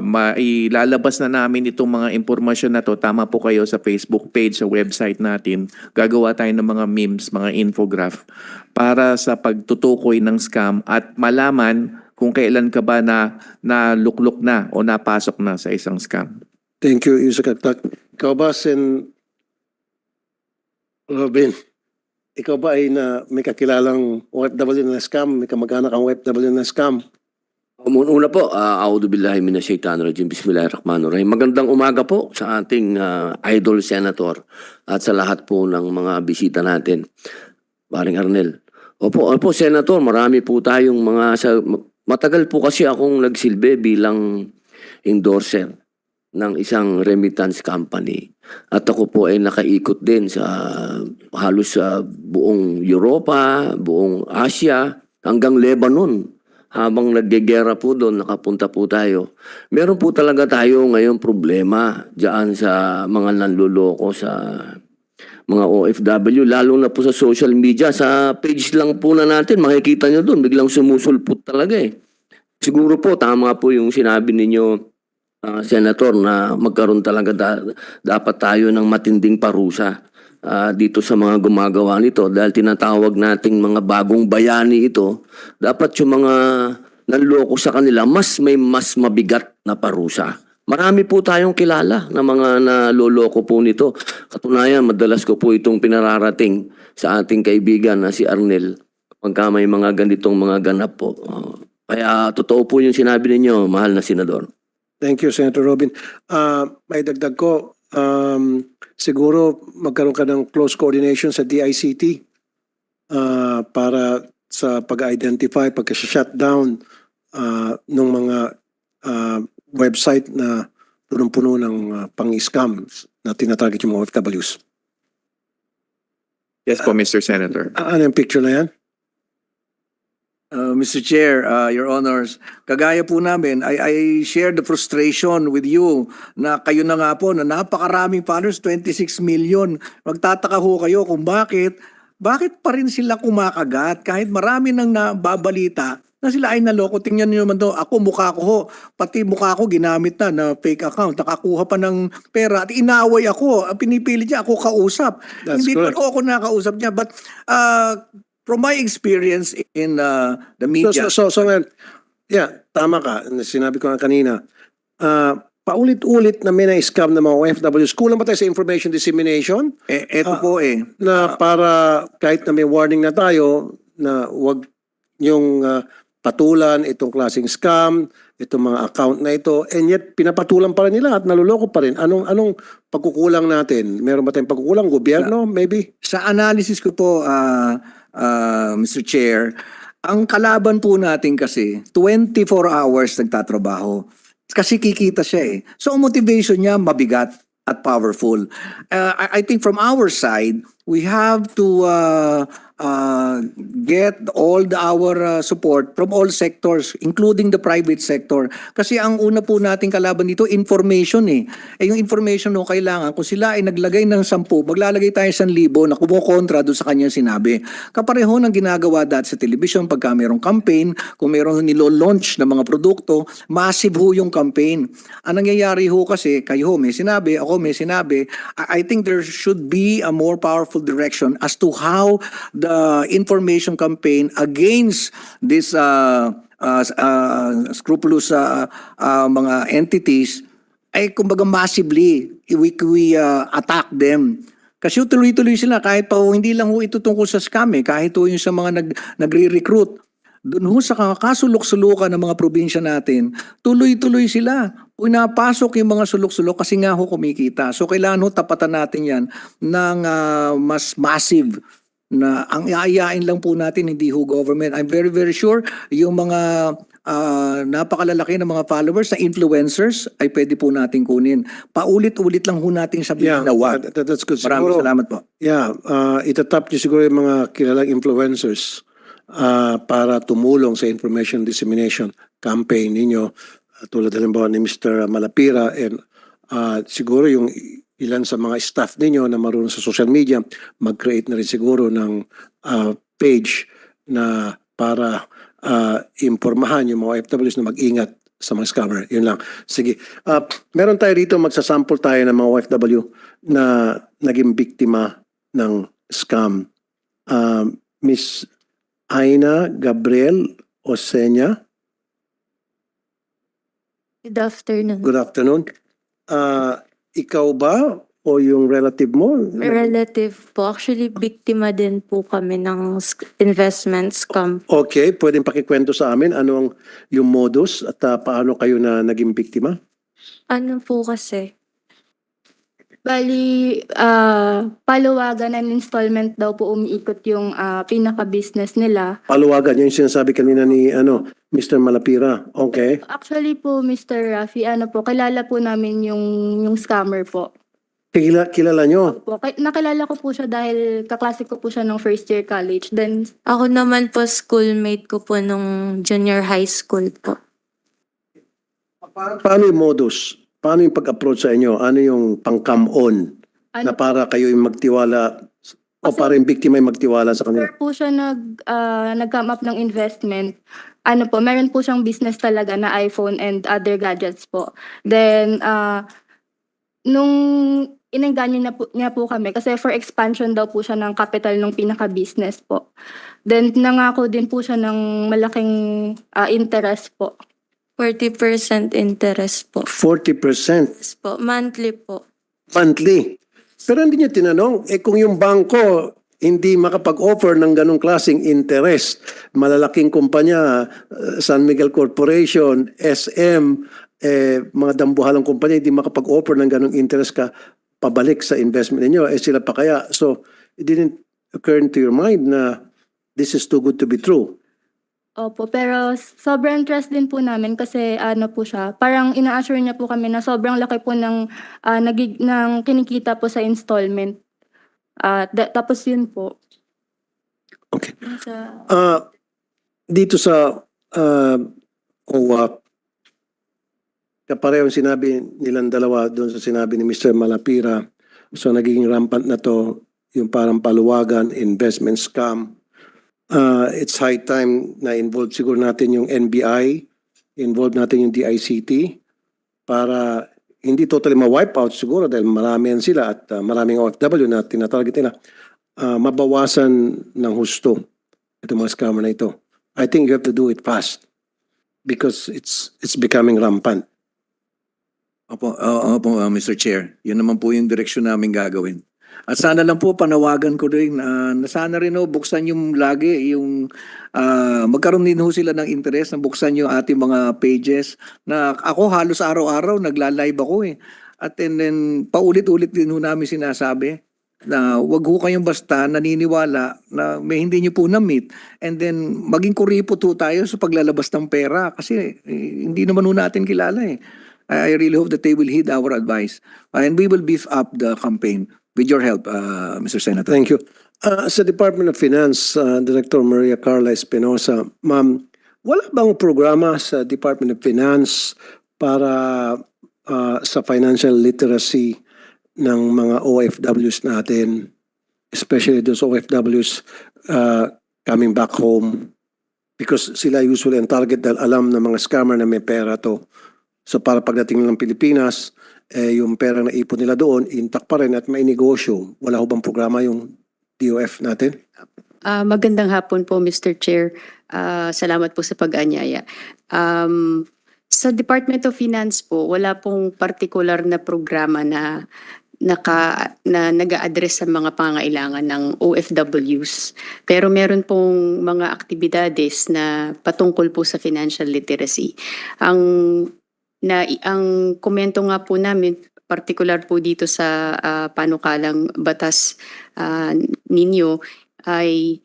Mailalabas na namin itong mga impormasyon na to. Tama po kayo sa Facebook page, sa website natin. Gagawa tayo ng mga memes, mga infograph para sa pagtutukoy ng scam at malaman kung kailan ka ba na luklok na o napasok na sa isang scam. Thank you, Yusek Atak. Ikaw ba, Sen Robin, ikaw ba ay may kakilalang OFW na scam? May kamag-anak ang OFW na scam? Una po, a'udhu billahi minasyaitanir rajim, bismillahirrahmanirrahim. Magandang umaga po sa ating idol senator at sa lahat po ng mga bisita natin. Paring Arnel. Opo, senator, marami po tayong matagal po kasi akong nagsilbi bilang endorser ng isang remittance company. At ako po ay nakaikot din sa halos sa buong Europa, buong Asia, hanggang Lebanon. Habang naggegera po doon, nakapunta po tayo. Meron po talaga tayo ngayon problema diyan sa mga nanloloko sa mga OFW, lalo na po sa social media. Sa page lang po na natin, makikita nyo doon, biglang sumusulpot talaga eh. Siguro po, tama po yung sinabi ninyo, Senator, na magkaroon talaga dapat tayo ng matinding parusa dito sa mga gumagawa nito dahil tinatawag nating mga bagong bayani ito. Dapat yung mga nanloko sa kanila mas mabigat na parusa. Marami po tayong kilala na mga naloloko po nito. Katunayan, madalas ko po itong pinararating sa ating kaibigan na si Arnel pagka may mga ganitong mga ganap po. Kaya totoo po yung sinabi ninyo, mahal na senador. Thank you, Senator Robin. May dagdag ko, siguro magkaroon ka ng close coordination sa DICT para sa pag-identify, pagka-shutdown ng mga website na punong-puno ng pang-scam na tinatarget yung mga OFWs. Yes po, Mr. Senator. Ano yung picture na yan? Mr. Chair, Your Honors, kagaya po namin, I share the frustration with you na kayo na nga po na napakaraming followers, 26 million. Magtataka ho kayo kung bakit pa rin sila kumakagat kahit marami nang nababalita na sila ay naloko. Tingnan niyo naman to, mukha ko ho, pati mukha ko ginamit na fake account, nakakuha pa ng pera at inaway ako, pinipilit niya ako kausap. That's Hindi correct. pa ako nakausap niya, but from my experience in the media. So ngayon, yeah, tama ka. Sinabi ko nga kanina, paulit-ulit na may na-scam ng mga OFWs. Kulang ba tayo sa information dissemination? Eto po Na para kahit na may warning na tayo na wag yung patulan itong klaseng scam, itong mga account na ito, and yet pinapatulan pa rin nila at naluloko pa rin. Anong pagkukulang natin? Meron ba tayong pagkukulang? Gobyerno, maybe? Sa analysis ko po, Mr. Chair, ang kalaban po natin kasi 24 hours nagtatrabaho. Kasi kikita siya eh. So ang motivation niya mabigat at powerful. I think from our side, we have to get all our support from all sectors, including the private sector. Kasi ang una po nating kalaban dito, information eh. Yung information no, kailangan, kung sila ay naglagay ng 10, maglalagay tayo 1,000 na kumukontra doon sa kanyang sinabi. Kapareho ng ginagawa dati sa television pagka mayroong campaign, kung mayroong nilo-launch na mga produkto, massive ho yung campaign. Ang nangyayari ho kasi, kayo ho may sinabi, ako may sinabi, I think there should be a more powerful direction as to how the information campaign against this scrupulous mga entities ay kumbaga massively we attack them. Kasi tuloy-tuloy sila kahit pa hindi lang ho ito tungkol sa scam eh, kahit ho yung sa mga nagre-recruit. Doon ho sa kasulok-sulukan ng mga probinsya natin, tuloy-tuloy sila. Pinapasok yung mga sulok-sulok kasi nga ho kumikita. So kailangan ho tapatan natin yan ng mas massive na ang iayain lang po natin, hindi ho government. I'm very, very sure yung mga napakalalaki ng mga followers na influencers ay pwede po natin kunin. Paulit-ulit lang ho natin sabihin na wag. That's good. Maraming salamat po. Yeah, itatap niyo siguro yung mga kilalang influencers para tumulong sa information dissemination campaign ninyo. Tulad halimbawa ni Mr. Malapira and siguro yung ilan sa mga staff ninyo na marunong sa social media, mag-create na rin siguro ng page na para impormahan yung mga OFWs na mag-ingat sa mga scammer. Yun lang. Sige. Meron tayo rito, magsasample tayo ng mga OFW na naging biktima ng scam. Miss Aina Gabriel Osenya. Good afternoon. Good afternoon. Ikaw ba o yung relative mo? May relative po. Actually, biktima din po kami ng investment scam. Okay, pwedeng pakikwento sa amin anong yung modus at paano kayo na naging biktima? Ano po kasi? Bali, paluwagan and installment daw po umiikot yung pinaka-business nila. Paluwagan, yung sinasabi kanina ni Mr. Malapira. Okay. Actually po, Mr. Rafi, kilala po namin yung scammer po. Kilala nyo? Po. Nakilala ko po siya dahil kaklase ko po siya ng first year college. Then, ako naman po, schoolmate ko po nung junior high school po. Paano yung modus? Paano yung pag-approach sa inyo? Ano yung pang-come-on na para kayo yung magtiwala o para yung biktima yung magtiwala sa kanila? Before po siya nag-come up ng investment, meron po siyang business talaga na iPhone and other gadgets po. Then, nung inengganyo niya po kami, kasi for expansion daw po siya ng capital ng pinaka-business po. Then, nangako din po siya ng malaking interest po. 40% interest po. 40% Yes po, monthly po. monthly. Pero hindi niya tinanong, kung yung bangko hindi makapag-offer ng ganong klaseng interest, malalaking kumpanya, San Miguel Corporation, SM, mga dambuhalang kumpanya, hindi makapag-offer ng ganong interest ka pabalik sa investment ninyo, sila pa kaya. So, it didn't occur into your mind na this is too good to be true. Opo, pero sobrang trust din po namin kasi po siya, parang ina-assure niya po kami na sobrang laki po ng kinikita po sa installment. Tapos yun po. Okay. Dito sa OWAP, kaparehong sinabi nilang dalawa doon sa sinabi ni Mr. Malapira. So naging rampant na to yung parang paluwagan, investment scam. It's high time na involve siguro natin yung NBI, involve natin yung DICT para hindi totally ma-wipe out siguro dahil marami yan sila at maraming OFW na tinatarget nila, mabawasan ng husto itong mga scammer na ito. I think you have to do it fast because it's becoming rampant. Opo, Mr. Chair. Yun naman po yung direksyon namin gagawin. At sana lang po panawagan ko rin na sana rin buksan yung lagi yung magkaroon din ho sila ng interest na buksan yung ating mga pages na ako halos araw-araw nagla-live ako eh. At then paulit-ulit din ho namin sinasabi na wag ho kayong basta naniniwala na may hindi nyo po na-meet and then maging kuripot ho tayo sa paglalabas ng pera kasi hindi naman ho natin kilala eh. I really hope that they will heed our advice and we will beef up the campaign with your help, Mr. Senator. Thank you. Sa Department of Finance, Director Maria Carla Espinosa, ma'am, wala bang programa sa Department of Finance para sa financial literacy ng mga OFWs natin, especially those OFWs coming back home? Because sila usually ang target dahil alam ng mga scammer na may pera to. So para pagdating ng Pilipinas, yung pera na ipon nila doon, intact pa rin at may negosyo. Wala ho bang programa yung DOF natin? Magandang hapon po, Mr. Chair. Salamat po sa pag-anyaya. Sa Department of Finance po, wala pong particular na programa na nag-a-address sa mga pangailangan ng OFWs. Pero meron pong mga aktibidades na patungkol po sa financial literacy. Ang komento nga po namin, particular po dito sa panukalang batas ninyo ay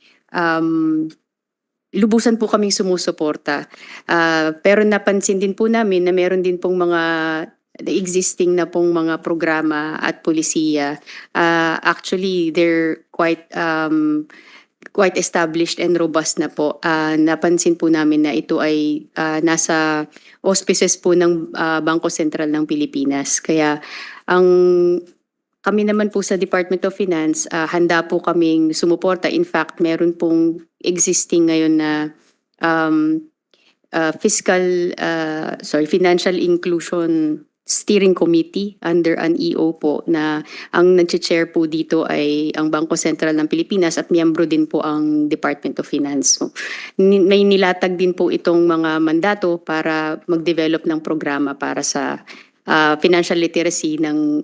lubusan po kaming sumusuporta. Pero napansin din po namin na meron din pong mga existing na pong mga programa at polisiya. Actually, they're quite established and robust na po. Napansin po namin na ito ay nasa auspices po ng Bangko Sentral ng Pilipinas. Kaya kami naman po sa Department of Finance, handa po kaming sumuporta. In fact, meron pong existing ngayon na Financial Inclusion Steering Committee under an EO po na ang nag-chair po dito ay ang Bangko Sentral ng Pilipinas at miyembro din po ang Department of Finance. So, may nilatag din po itong mga mandato para mag-develop ng programa para sa financial literacy ng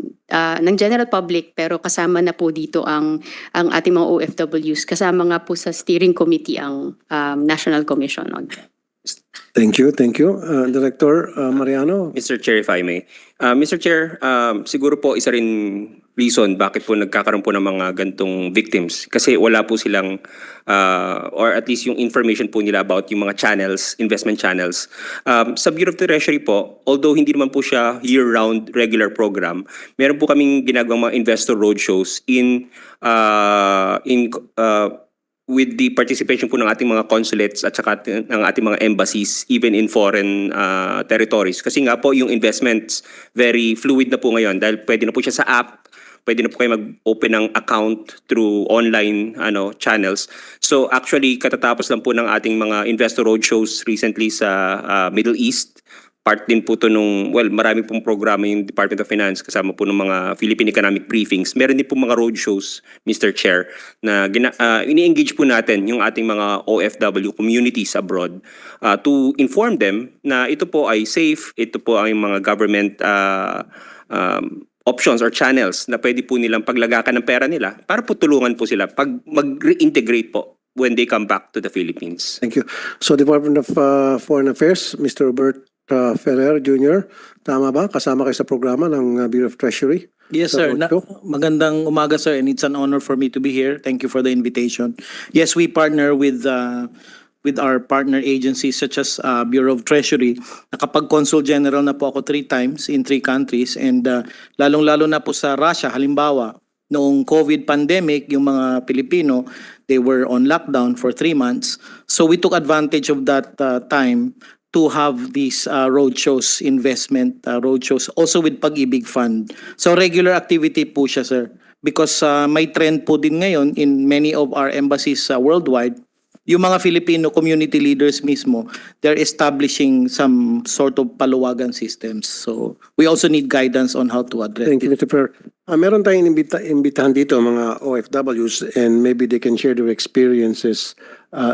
general public, pero kasama na po dito ang ating mga OFWs. Kasama nga po sa steering committee ang National Commission on. Thank you. Director Mariano? Mr. Chair, if I may. Mr. Chair, siguro po isa rin reason bakit po nagkakaroon po ng mga gantong victims. Kasi wala po silang, or at least yung information po nila about yung mga channels, investment channels. Sa Bureau of the Treasury po, although hindi naman po siya year-round regular program, meron po kaming ginagawang mga investor roadshows with the participation po ng ating mga consulates at saka ng ating mga embassies even in foreign territories. Kasi nga po yung investments very fluid na po ngayon dahil pwede na po siya sa app, pwede na po kayo mag-open ng account through online channels. So actually katatapos lang po ng ating mga investor roadshows recently sa Middle East. Part din po to marami pong programa yung Department of Finance kasama po ng mga Philippine Economic Briefings. Meron din po mga roadshows, Mr. Chair, na ini-engage po natin yung ating mga OFW communities abroad to inform them na ito po ay safe, ito po ay mga government options or channels na pwede po nilang paglagakan ng pera nila para po tulungan po sila pag mag-reintegrate po when they come back to the Philippines. Thank you. So Department of Foreign Affairs, Mr. Robert Ferrer Jr., tama ba? Kasama kayo sa programa ng Bureau of Treasury? Yes, sir. Magandang umaga, sir, and it's an honor for me to be here. Thank you for the invitation. Yes, we partner with our partner agencies such as Bureau of Treasury. Nakapag-consul general na po ako 3 times in 3 countries, and lalong-lalo na po sa Russia, halimbawa, noong COVID pandemic, yung mga Pilipino, they were on lockdown for 3 months. So we took advantage of that time to have these roadshows, investment roadshows, also with Pag-ibig Fund. So regular activity po siya, sir. Because may trend po din ngayon in many of our embassies worldwide, yung mga Filipino community leaders mismo, they're establishing some sort of paluwagan systems. So we also need guidance on how to address Thank you, Mr. Ferrer. Meron tayong imbitahan dito, mga OFWs, and maybe they can share their experiences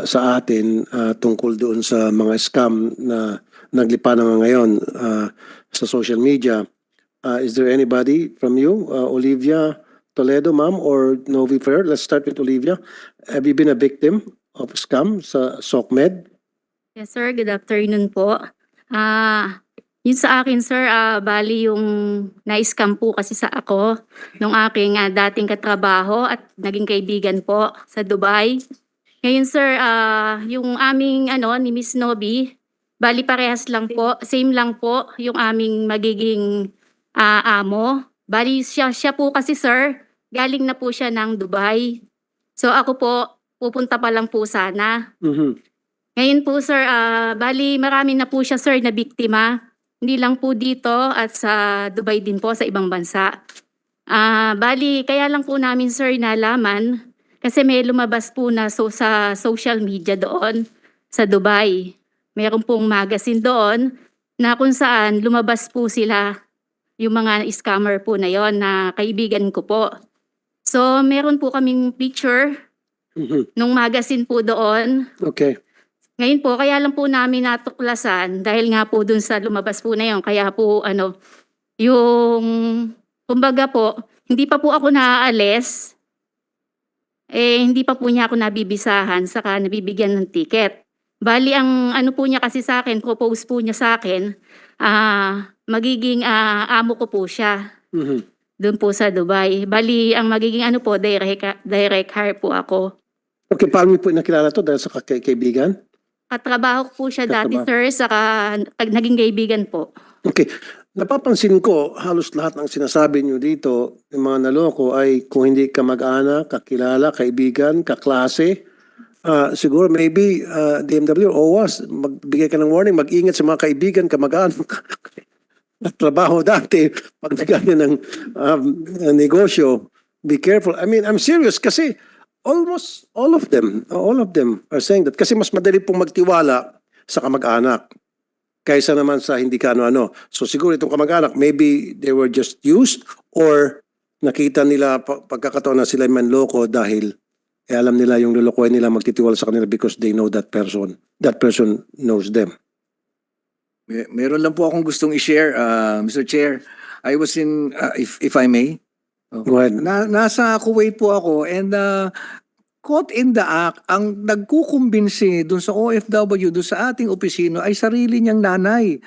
sa atin tungkol doon sa mga scam na naglipa na ngayon sa social media. Is there anybody from you, Olivia, Toledo, ma'am, or Novi Fair? Let's start with Olivia. Have you been a victim of scam sa SOCMED? Yes, sir. Good afternoon po. Yun sa akin, sir, bali yung na-scam po kasi sa ako nung aking dating katrabaho at naging kaibigan po sa Dubai. Ngayon, sir, yung aming ni Miss Nobi, bali parehas lang po, same lang po yung aming magiging amo. Bali siya po kasi, sir, galing na po siya ng Dubai. So ako po, pupunta pa lang po sana. Ngayon po, sir, bali marami na po siya, sir, na biktima. Hindi lang po dito at sa Dubai din po, sa ibang bansa. Bali, kaya lang po namin, sir, nalaman kasi may lumabas po na sa social media doon sa Dubai. Meron pong magazine doon na kung saan lumabas po sila, yung mga scammer po na yon na kaibigan ko po. So, meron po kaming picture nung magazine po doon. Okay. Ngayon po, kaya lang po namin natuklasan dahil nga po dun sa lumabas po na yun. Kaya po, yung, kumbaga po, hindi pa po ako naaalis, hindi pa po niya ako nabibisahan, saka nabibigyan ng ticket. Bali, ang po niya kasi sa akin, propose po niya sa akin, magiging amo ko po siya. Doon po sa Dubai. Bali, ang magiging direct hire po ako. Okay, paano niyo po nakilala to dahil sa kaibigan? Katrabaho ko po siya dati, Katrabaho. sir, saka naging kaibigan po. Okay. Napapansin ko, halos lahat ng sinasabi niyo dito, yung mga naloko ay kung hindi ka mag-anak, kakilala, kaibigan, kaklase, siguro maybe DMW o OWAS, magbigay ka ng warning, mag-ingat sa mga kaibigan, kamag-anak, trabaho dati, pag nagkanya ng negosyo, be careful. I mean, I'm serious kasi almost all of them are saying that kasi mas madali pong magtiwala sa kamag-anak kaysa naman sa hindi ka ano-ano. So siguro itong kamag-anak, maybe they were just used or nakita nila pagkakataon na sila manloko dahil alam nila yung lulukoy nila magtitiwala sa kanila because they know that person. That person knows them. Meron lang po akong gustong i-share, Mr. Chair. I was in, if I may. Go ahead. Nasa Kuwait po ako and caught in the act, ang nagkukumbinsi dun sa OFW, dun sa ating opisino ay sarili niyang nanay.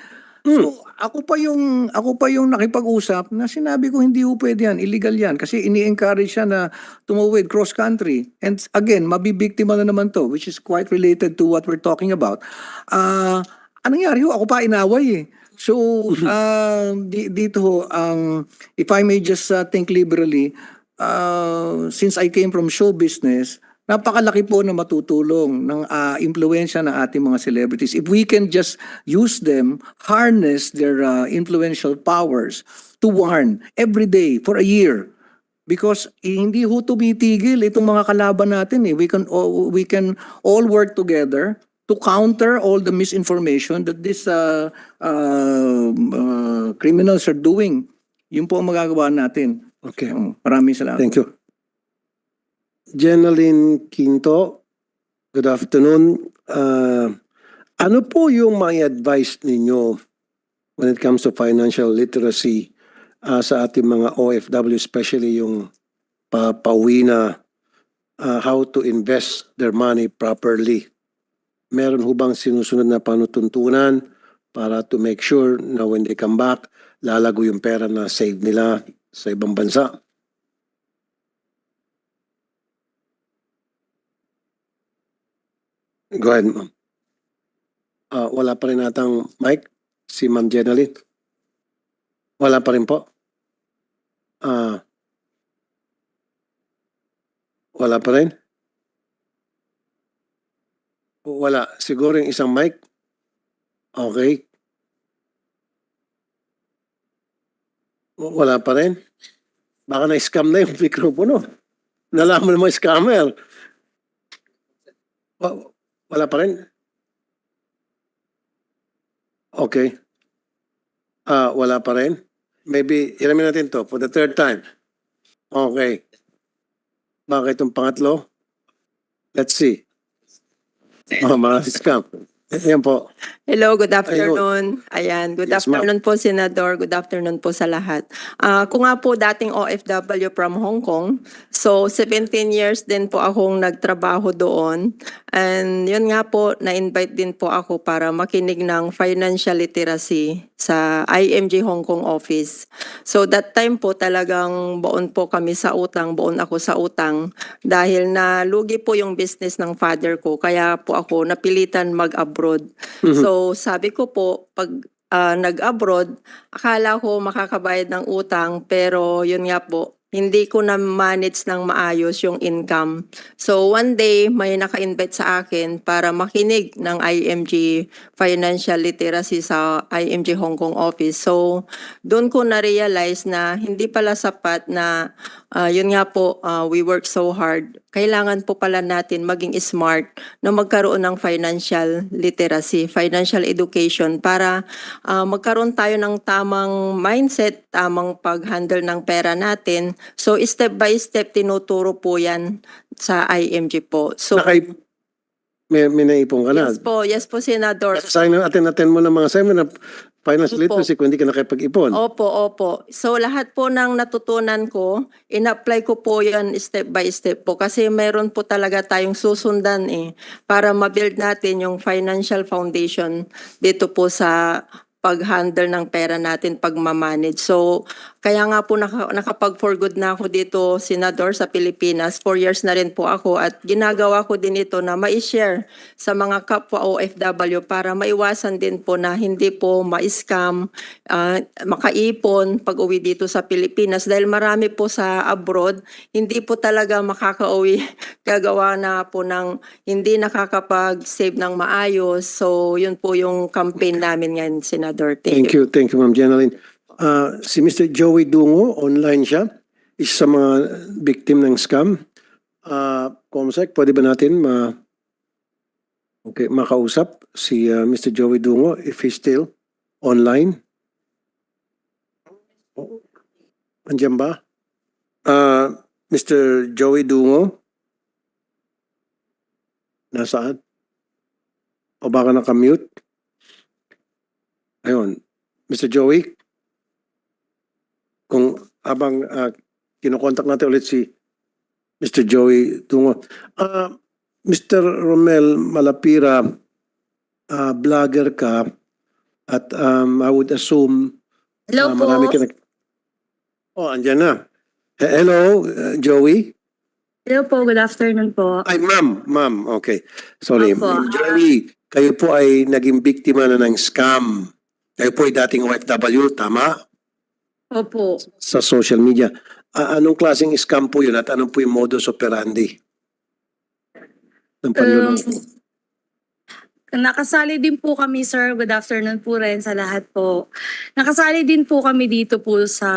So ako pa yung nakipag-usap na sinabi ko hindi po pwede yan, illegal yan kasi ini-encourage siya na tumawid cross country. And again, mabibiktima na naman to, which is quite related to what we're talking about. Anong nangyari ho? Ako pa inaway eh. So, dito, if I may just think liberally, since I came from show business, napakalaki po na matutulong ng impluensya ng ating mga celebrities. If we can just use them, harness their influential powers to warn every day for a year. Because hindi ho tumitigil itong mga kalaban natin eh. We can all work together to counter all the misinformation that these criminals are doing. Yun po ang magagawa natin. Okay. Maraming salamat. Thank you. Jenaline Quinto, good afternoon. Ano po yung mga advice ninyo when it comes to financial literacy sa ating mga OFW, especially yung pauwi na how to invest their money properly? Meron ho bang sinusunod na panutuntunan para to make sure na when they come back, lalago yung pera na save nila sa ibang bansa? Go ahead, ma'am. Wala pa rin natang mic, si Ma'am Jenaline. Wala pa rin po. Wala pa rin. Wala. Siguro yung isang mic. Okay. Wala pa rin. Baka na-scam na yung mikropono. Nalaman mo yung scammer. Wala pa rin. Okay. Wala pa rin. Maybe, iramin natin to for the third time. Okay. Bakit itong pangatlo? Let's see. Mga scam. Yan po. Hello, good afternoon. Ayan, good Yes, ma'am. afternoon po, Senador. Good afternoon po sa lahat. Kung nga po dating OFW from Hong Kong, so 17 years din po akong nagtrabaho doon. And yun nga po, na-invite din po ako para makinig ng financial literacy sa IMG Hong Kong office. So that time po talagang buon po kami sa utang, buon ako sa utang dahil nalugi po yung business ng father ko. Kaya po ako napilitan mag-abroad. So sabi ko po, pag nag-abroad, akala ko makakabayad ng utang pero yun nga po, hindi ko na manage ng maayos yung income. So one day, may naka-invite sa akin para makinig ng IMG Financial Literacy sa IMG Hong Kong office. So doon ko na-realize na hindi pala sapat na yun nga po, we work so hard. Kailangan po pala natin maging smart na magkaroon ng financial literacy, financial education para magkaroon tayo ng tamang mindset, tamang pag-handle ng pera natin. So step by step tinuturo po yan sa IMG po. So May naipon ka na. yes po, Senador. Sayang na attend mo ng mga seminar, financial Opo. literacy, kung hindi ka nakipag-ipon. Opo. So lahat po ng natutunan ko, in-apply ko po yan step by step po kasi meron po talaga tayong susundan para ma-build natin yung financial foundation dito po sa pag-handle ng pera natin, pag-manage. So, kaya nga po nakapag-for good na ako dito, Senador, sa Pilipinas. 4 years na rin po ako at ginagawa ko din ito na ma-share sa mga kapwa OFW para maiwasan din po na hindi po ma-scam, makaipon pag uwi dito sa Pilipinas. Dahil marami po sa abroad, hindi po talaga makaka-uwi. Gagawa na po ng hindi nakakapag-save ng maayos. So, yun po yung campaign namin ngayon, Senador. Thank you, Ma'am Jenaline. Si Mr. Joey Dungo, online siya, isa sa mga victim ng scam. Comsec, pwede ba natin makausap si Mr. Joey Dungo if he's still online? Andiyan ba? Mr. Joey Dungo? Nasaan? O baka nakamute? Ayun. Mr. Joey? Kung habang kinokontak natin ulit si Mr. Joey Dungo. Mr. Romel Malapira, vlogger ka at I would assume Hello po. marami ka andyan na. Hello, Joey? Hello po, good afternoon po. Ay, ma'am. Okay. Sorry. Opo. Ma'am Joey, kayo po ay naging biktima na ng scam. Kayo po ay dating OFW, tama? Opo. Sa social media. Anong klaseng scam po yun at anong po yung modus operandi ng panluloko? Nakasali din po kami, sir. Good afternoon po rin sa lahat po. Nakasali din po kami dito po sa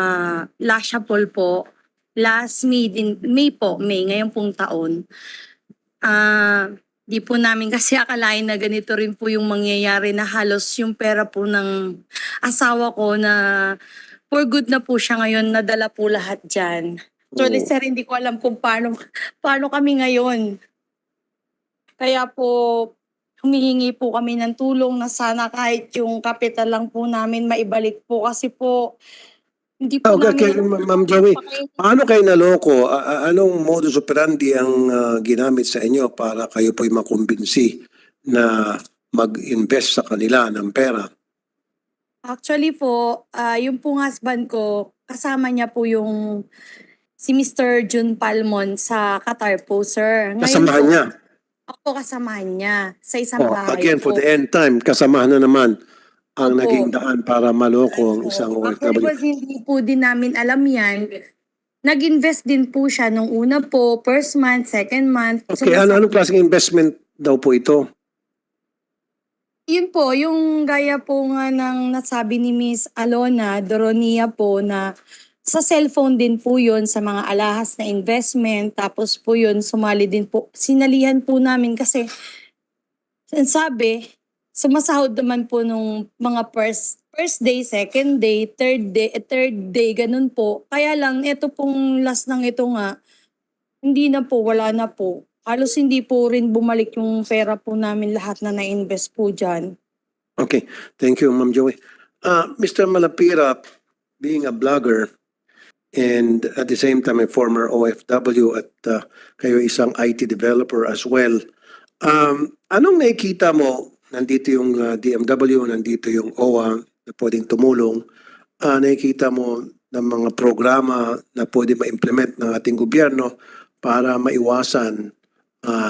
Lashapol po. Last May ngayong pong taon. Di po namin kasi akalain na ganito rin po yung mangyayari na halos yung pera po ng asawa ko na for good na po siya ngayon, nadala po lahat dyan. So, sir, hindi ko alam kung paano kami ngayon. Kaya po, humihingi po kami ng tulong na sana kahit yung kapital lang po namin maibalik po kasi po hindi po Okay, Ma'am Joey, paano kayo naloko? Anong modus operandi ang ginamit sa inyo para kayo po'y makumbinsi na mag-invest sa kanila ng pera? Actually po, yung pong husband ko, kasama niya po yung si Mr. Jun Palmon sa Qatar po, sir. Kasamahan niya? Ako kasamahan niya sa isang bahay Again, for po. the end time, kasamahan na naman ang Opo. naging daan para maloko ang isang Actually, OFW. kasi hindi po din namin alam yan. Nag-invest din po siya nung una po, first month, second month. Okay, anong klaseng investment daw po ito? Yun po, yung gaya po nga ng nasabi ni Miss Alona Doronia po na sa cellphone din po yun sa mga alahas na investment. Tapos po yun, sumali din po. Sinalihan po namin kasi sabi, sumasahod naman po nung mga first day, second day, third day, ganun po. Kaya lang, ito pong last ng ito nga, hindi na po, wala na po. Halos hindi po rin bumalik yung pera po namin lahat na na-invest po dyan. Okay, thank you, Ma'am Joey. Mr. Malapira, being a blogger and at the same time a former OFW at kayo isang IT developer as well, anong nakikita mo? Nandito yung DMW, nandito yung OWA na pwedeng tumulong. Nakikita mo ng mga programa na pwede ma-implement ng ating gobyerno para maiwasan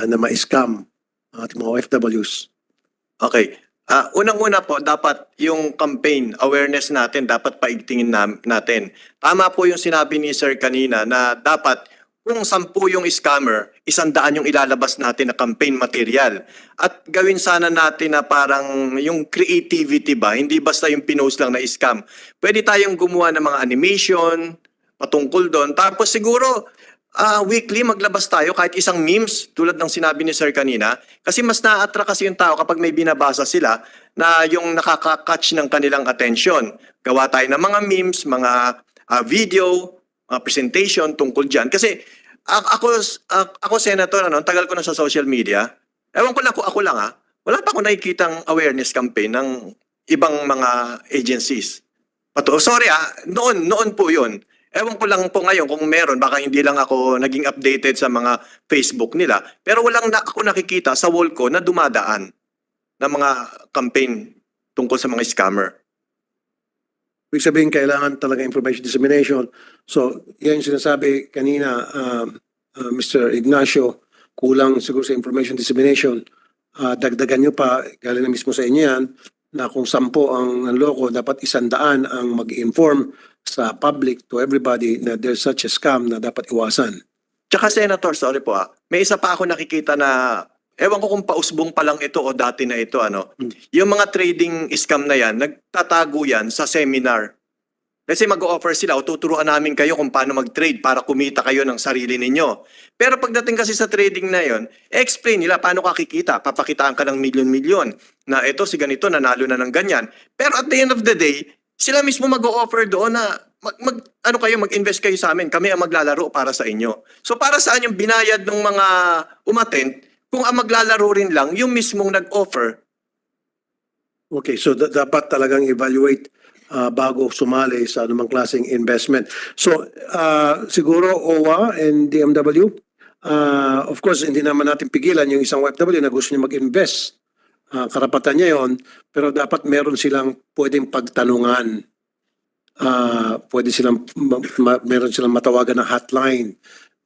na ma-scam ang ating mga OFWs? Okay. Unang-una po, dapat yung campaign awareness natin, dapat paigtingin natin. Tama po yung sinabi ni Sir kanina na dapat kung 10 yung scammer, 100 yung ilalabas natin na campaign material. At gawin sana natin na parang yung creativity ba, hindi basta yung pinost lang na scam. Pwede tayong gumawa ng mga animation patungkol doon. Tapos siguro weekly maglabas tayo kahit isang memes tulad ng sinabi ni Sir kanina. Kasi mas na-attract kasi yung tao kapag may binabasa sila na yung nakaka-catch ng kanilang attention. Gawa tayo ng mga memes, mga video, presentation tungkol dyan. Kasi ako Senator, tagal ko na sa social media. Ewan ko lang kung ako lang wala pa ako nakikitang awareness campaign ng ibang mga agencies. Sorry noon po yun. Ewan ko lang po ngayon kung meron, baka hindi lang ako naging updated sa mga Facebook nila. Pero walang ako nakikita sa wall ko na dumadaan ng mga campaign tungkol sa mga scammer. Ibig sabihin, kailangan talaga information dissemination. So, yan yung sinasabi kanina, Mr. Ignacio, kulang siguro sa information dissemination. Dagdagan nyo pa, galing na mismo sa inyo yan, na kung 10 ang nanloko, dapat 100 ang mag-inform sa public, to everybody, na there's such a scam na dapat iwasan. Tsaka Senator, sorry po may isa pa ako nakikita na, ewan ko kung pausbong pa lang ito o dati na ito, yung mga trading scam na yan, nagtatago yan sa seminar. Kasi mag-o-offer sila o tuturuan namin kayo kung paano mag-trade para kumita kayo ng sarili ninyo. Pero pagdating kasi sa trading na yon, explain nila paano ka kikita. Papakitaan ka ng milyon-milyon na ito si ganito nanalo na ng ganyan. Pero at the end of the day, sila mismo mag-o-offer doon na mag-invest kayo sa amin. Kami ang maglalaro para sa inyo. So para saan yung binayad ng mga umattend kung ang maglalaro rin lang yung mismong nag-offer? Okay, so dapat talagang evaluate bago sumali sa anumang klaseng investment. So, siguro OWA and DMW, of course, hindi naman natin pigilan yung isang OFW na gusto niya mag-invest. Karapatan niya yon, pero dapat meron silang pwedeng pagtanungan. Meron silang matawagan na hotline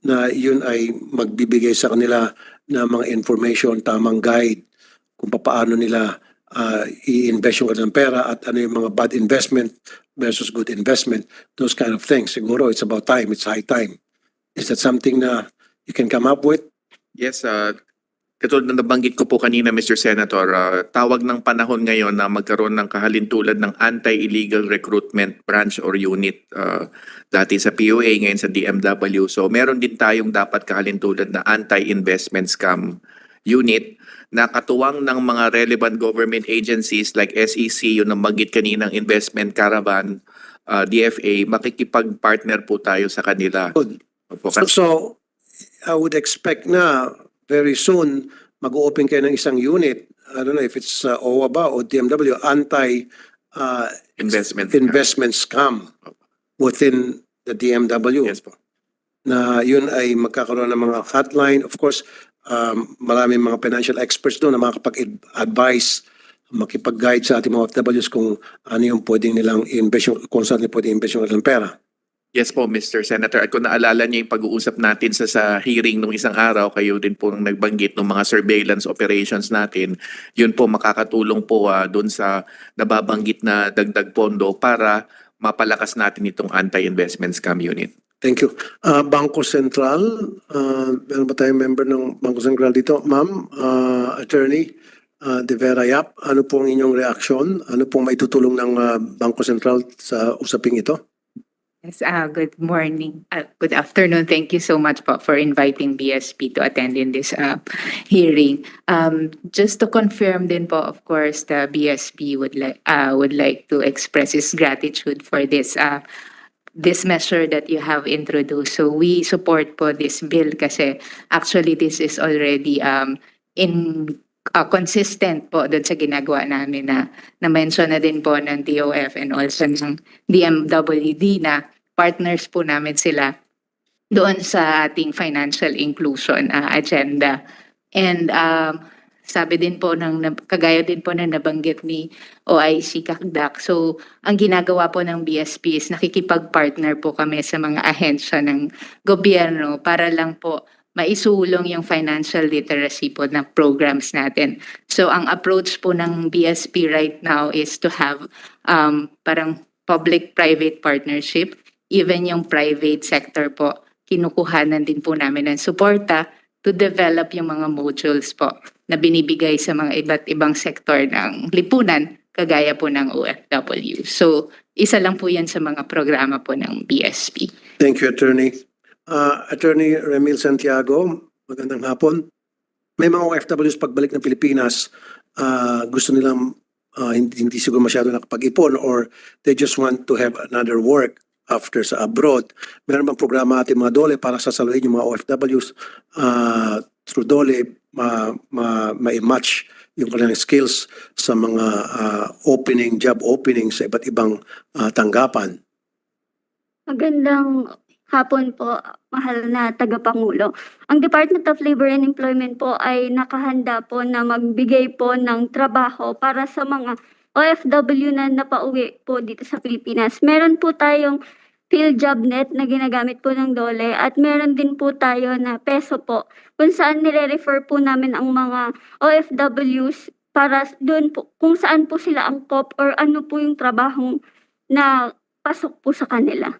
na yun ay magbibigay sa kanila ng mga information, tamang guide kung paano nila i-invest yung kanilang pera at ano yung mga bad investment versus good investment, those kind of things. Siguro it's about time, it's high time. Is that something na you can come up with? Yes, katulad na nabanggit ko po kanina, Mr. Senator, tawag ng panahon ngayon na magkaroon ng kahalintulad ng anti-illegal recruitment branch or unit, dati sa POA, ngayon sa DMW. So meron din tayong dapat kahalintulad na anti-investment scam unit na katuwang ng mga relevant government agencies like SEC, yung nabanggit kaninang investment caravan, DFA, makikipag-partner po tayo sa kanila. Good. So, I would expect na very soon mag-open kayo ng isang unit. I don't know if it's OWA ba o DMW, investment scam within the DMW. Yes po. Na yun ay magkakaroon ng mga hotline. Of course, maraming mga financial experts doon na makakapag-advise, makipag-guide sa ating mga OFWs kung ano yung pwedeng nilang invest, kung saan nila pwedeng invest yung kanilang pera. Yes po, Mr. Senator. At kung naalala niyo yung pag-uusap natin sa hearing nung isang araw, kayo din po nagbanggit ng mga surveillance operations natin, yun po makakatulong po doon sa nababanggit na dagdag pondo para mapalakas natin itong anti-investment scam unit. Thank you. Bangko Sentral, meron ba tayong member ng Bangko Sentral dito? Ma'am, Attorney De Vera Yap, ano pong inyong reaksyon? Ano pong maitutulong ng Bangko Sentral sa usaping ito? Yes, good morning. Good afternoon. Thank you so much po for inviting BSP to attend in this hearing. Just to confirm din po, of course, the BSP would like to express its gratitude for this measure that you have introduced. So we support po this bill kasi actually this is already in consistent po doon sa ginagawa namin na na-mention na din po ng DOF and also ng DMWD na partners po namin sila doon sa ating financial inclusion agenda. And sabi din po kagaya din po na nabanggit ni OIC Kakdak. So, ang ginagawa po ng BSP is nakikipag-partner po kami sa mga ahensya ng gobyerno para lang po maisulong yung financial literacy po ng programs natin. So, ang approach po ng BSP right now is to have parang public-private partnership. Even yung private sector po, kinukuhanan din po namin ng suporta to develop yung mga modules po na binibigay sa mga iba't ibang sektor ng lipunan, kagaya po ng OFW. So, isa lang po yan sa mga programa po ng BSP. Thank you, Attorney. Attorney Remil Santiago, magandang hapon. May mga OFWs pagbalik ng Pilipinas, gusto nilang hindi siguro masyado nakapag-ipon or they just want to have another work after sa abroad. Meron bang programa ating mga DOLE para sasaluhin yung mga OFWs through DOLE ma-match yung kanilang skills sa mga job opening sa iba't ibang tanggapan? Magandang hapon po, mahal na tagapangulo. Ang Department of Labor and Employment po ay nakahanda po na magbigay po ng trabaho para sa mga OFW na napauwi po dito sa Pilipinas. Meron po tayong Field Job Net na ginagamit po ng DOLE at meron din po tayo na peso po kung saan nire-refer po namin ang mga OFWs para doon po kung saan po sila angkop or ano po yung trabahong na pasok po sa kanila.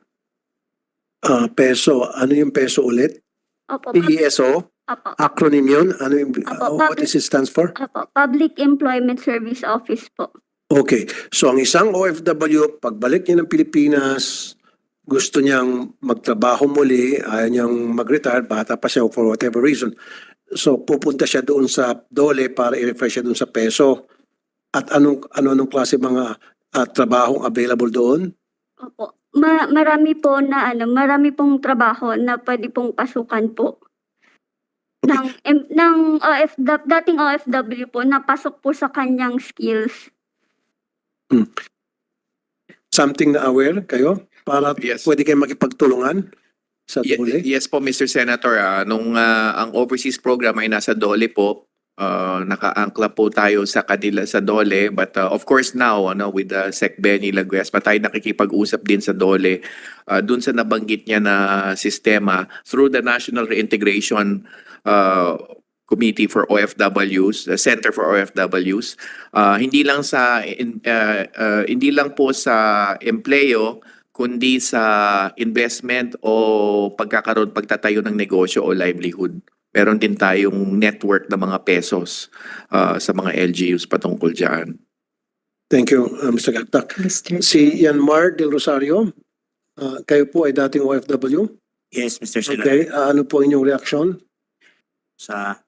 Peso, ano yung peso ulit? Opo, PESO? Opo. Acronym yun? Ano yung, Opo, what is it stands for? Opo, Public Employment Service Office po. Okay. So ang isang OFW, pagbalik niya ng Pilipinas, gusto niyang magtrabaho muli, ayaw niyang mag-retire, bata pa siya for whatever reason. So pupunta siya doon sa DOLE para i-refer siya doon sa peso. At anong klase mga trabahong available doon? Opo. Marami po na marami pong trabaho na pwede pong pasukan po. Ng dating OFW po na pasok po sa kanyang skills. Something na aware kayo? Para Yes. pwede kayo makipagtulungan sa DOLE? Yes po, Mr. Senator. Nung ang overseas program ay nasa DOLE po, naka-angkla po tayo sa kanila sa DOLE. But of course now, with Sec Benny Laguesma, tayo nakikipag-usap din sa DOLE. Dun sa nabanggit niya na sistema through the National Reintegration Committee for OFWs, the Center for OFWs. Hindi lang po sa empleo, kundi sa investment o pagtatayo ng negosyo o livelihood. Meron din tayong network ng mga pesos sa mga LGUs patungkol dyan. Thank you, Mr. Kaktak. Si Yanmar Del Rosario, kayo po ay dating OFW? Yes, Mr. Senator. Okay, ano po inyong reaksyon? Sa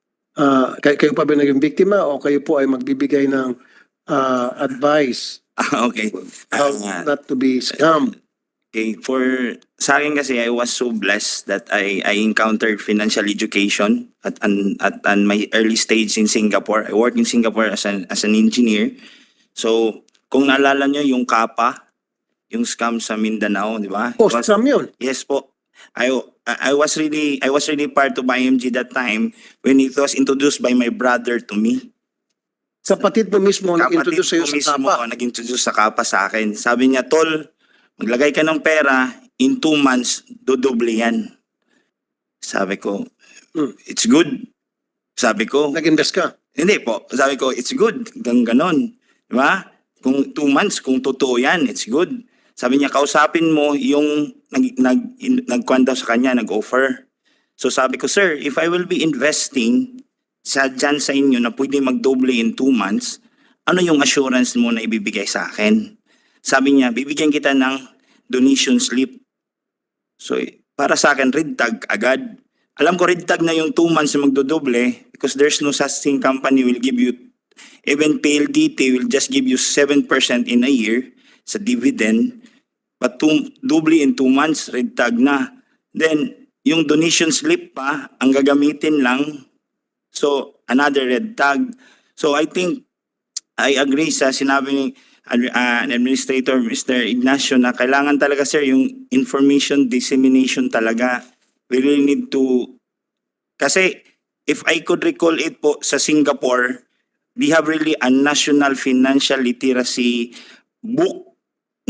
Kayo pa ba naging biktima o kayo po ay magbibigay ng advice okay. how not to be scammed? Okay, sa akin kasi I was so blessed that I encountered financial education at my early stage in Singapore. I worked in Singapore as an engineer. So, kung naalala nyo yung KAPA, yung scam sa Mindanao, di ba? Oh, scam yun? Yes po. I was really part of IMG that time when it was introduced by my brother to me. Kapatid mo mismo nag-introduce sa'yo Kapatid ko sa mismo KAPA? nag-introduce sa KAPA sa akin. Sabi niya, Tol, maglagay ka ng pera, in 2 months, dodoble yan. Sabi ko, it's good. Sabi ko, nag-invest ka? Hindi po. Sabi ko, it's good. Ganon. Diba? Kung 2 months, kung totoo yan, it's good. Sabi niya, kausapin mo yung nagkwanda sa kanya, nag-offer. So sabi ko, sir, if I will be investing dyan sa inyo na pwede magdoble in 2 months, ano yung assurance mo na ibibigay sa akin? Sabi niya, bibigyan kita ng donation slip. So, para sa akin, red tag agad. Alam ko red tag na yung 2 months na magdodoble because there's no such thing company will give you, even PLDT will just give you 7% in a year sa dividend. But doble in 2 months, red tag na. Then, yung donation slip pa, ang gagamitin lang. So, another red tag. So I think I agree sa sinabi ni Administrator Mr. Ignacio na kailangan talaga sir yung information dissemination talaga. We really need to, kasi if I could recall it po sa Singapore, they have really a national financial literacy book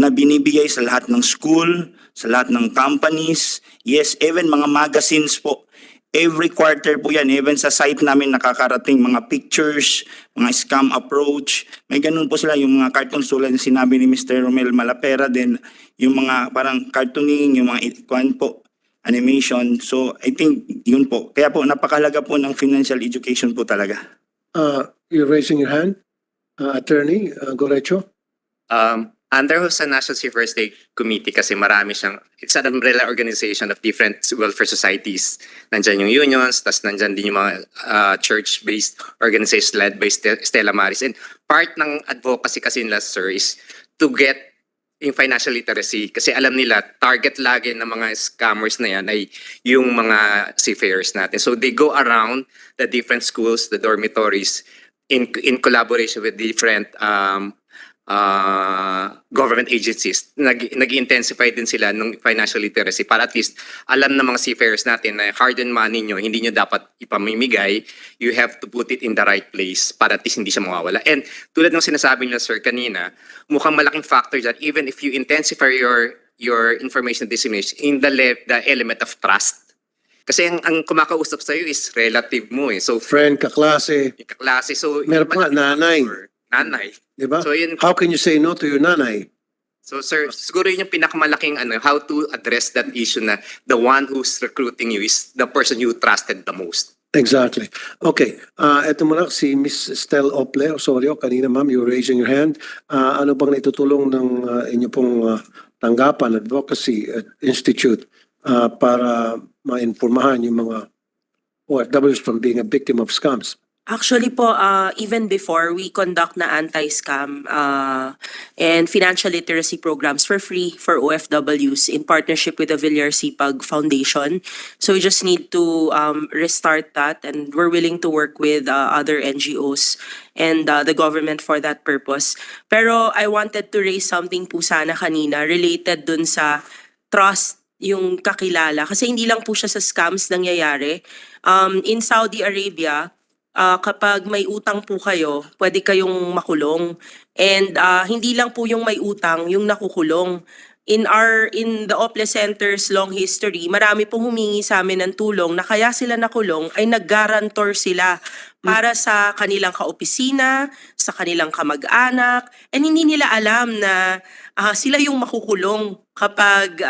na binibigay sa lahat ng school, sa lahat ng companies, yes, even mga magazines po. Every quarter po yan, even sa site namin nakakarating mga pictures, mga scam approach. May ganun po sila, yung mga cartoons tulad ng sinabi ni Mr. Romel Malapera, then yung mga parang cartooning, yung mga po, animation. So I think yun po. Kaya po napakahalaga po ng financial education po talaga. You're raising your hand, Attorney Gorecho. Under sa National Seafarers Day Committee kasi marami siyang, it's an umbrella organization of different welfare societies. Nandyan yung unions, tas nandyan din yung mga church-based organizations led by Stella Maris. And part ng advocacy kasi nila, sir, is to get yung financial literacy. Kasi alam nila, target lagi ng mga scammers na yan ay yung mga seafarers natin. So they go around the different schools, the dormitories, in collaboration with different government agencies. Nag-intensify din sila ng financial literacy para at least alam ng mga seafarers natin na hard-earned money nyo, hindi nyo dapat ipamimigay. You have to put it in the right place para at least hindi siya mawawala. And tulad ng sinasabi nila, sir, kanina, mukhang malaking factor that even if you intensify your information dissemination in the element of trust. Kasi ang kumakausap sa'yo is relative mo eh. So, Friend, kaklase. kaklase. So, Meron pa nga, nanay. Nanay. Diba? So, yun, How can you say no to your nanay? so sir, siguro yun yung pinakamalaking how to address that issue na the one who's recruiting you is the person you trusted the most. Exactly. Okay. Ito muna si Miss Stel Ople Osorio. Kanina ma'am, you were raising your hand. Ano bang naitutulong ng inyo pong tanggapan, Advocacy Institute para ma-informahan yung mga OFWs from being a victim of scams? Actually po, even before, we conduct na anti-scam and financial literacy programs for free for OFWs in partnership with the Villar Sipag Foundation. So we just need to restart that, and we're willing to work with other NGOs and the government for that purpose. Pero I wanted to raise something po sana kanina related dun sa trust yung kakilala. Kasi hindi lang po siya sa scams nangyayari. In Saudi Arabia, kapag may utang po kayo, pwede kayong makulong. And hindi lang po yung may utang, yung nakukulong. In the Ople Center's long history, marami pong humingi sa amin ng tulong na kaya sila nakulong ay nag-guarantor sila para sa kanilang kaopisina, sa kanilang kamag-anak, and hindi nila alam na sila yung makukulong kapag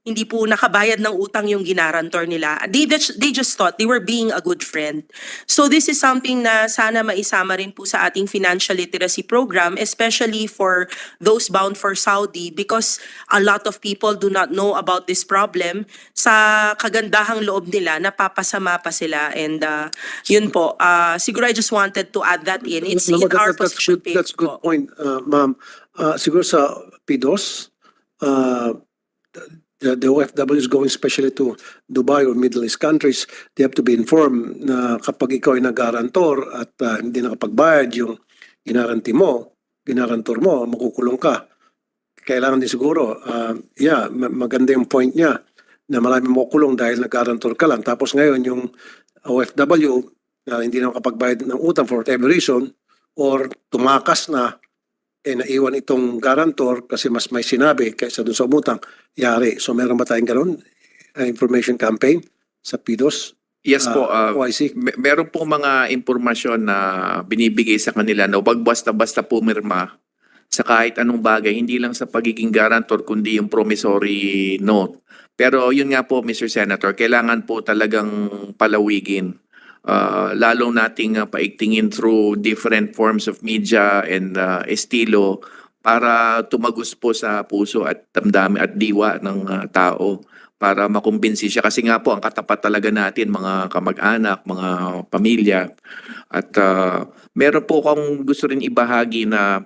hindi po nakabayad ng utang yung ginarantor nila. They just thought they were being a good friend. So this is something na sana maisama rin po sa ating financial literacy program, especially for those bound for Saudi, because a lot of people do not know about this problem. Sa kagandahang loob nila, napapasama pa sila. And yun po, siguro I just wanted to add that in. It's in our position page. That's a good point, ma'am. Siguro sa PDOS, the OFWs going especially to Dubai or Middle East countries, they have to be informed na kapag ikaw ay nag-garantor at hindi nakapagbayad yung ginarantor mo, makukulong ka. Kailangan din siguro, maganda yung point niya na marami makukulong dahil nag-garantor ka lang. Tapos ngayon yung OFW na hindi nakapagbayad ng utang for whatever reason or tumakas na, naiwan itong garantor kasi mas may sinabi kaysa dun sa umutang, yari. So meron ba tayong ganun? Information campaign sa PDOS? Yes po. OIC? Meron po mga impormasyon na binibigay sa kanila na wag basta-basta pumirma sa kahit anong bagay, hindi lang sa pagiging garantor kundi yung promissory note. Pero yun nga po, Mr. Senator, kailangan po talagang palawigin. Lalo nating paigtingin through different forms of media and estilo para tumagos po sa puso at damdamin at diwa ng tao para makumbinsi siya. Kasi nga po, ang katapat talaga natin, mga kamag-anak, mga pamilya. At meron po akong gusto rin ibahagi na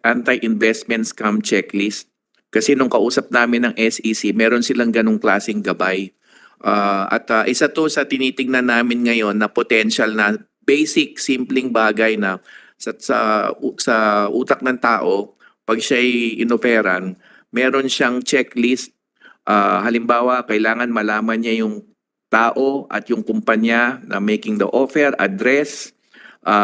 anti-investment scam checklist. Kasi nung kausap namin ng SEC, meron silang ganong klaseng gabay. At isa to sa tinitingnan namin ngayon na potential na basic, simpleng bagay na sa utak ng tao, pag siya'y inoperan, meron siyang checklist. Halimbawa, kailangan malaman niya yung tao at yung kumpanya na making the offer, address,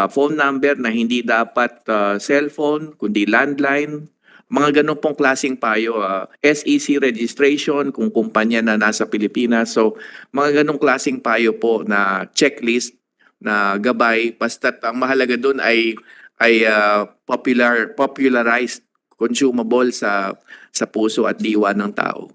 phone number na hindi dapat cellphone, kundi landline. Mga ganun pong klaseng payo, SEC registration kung kumpanya na nasa Pilipinas. So, mga ganung klaseng payo po na checklist na gabay. Basta't ang mahalaga doon ay popularized, consumable sa puso at diwa ng tao.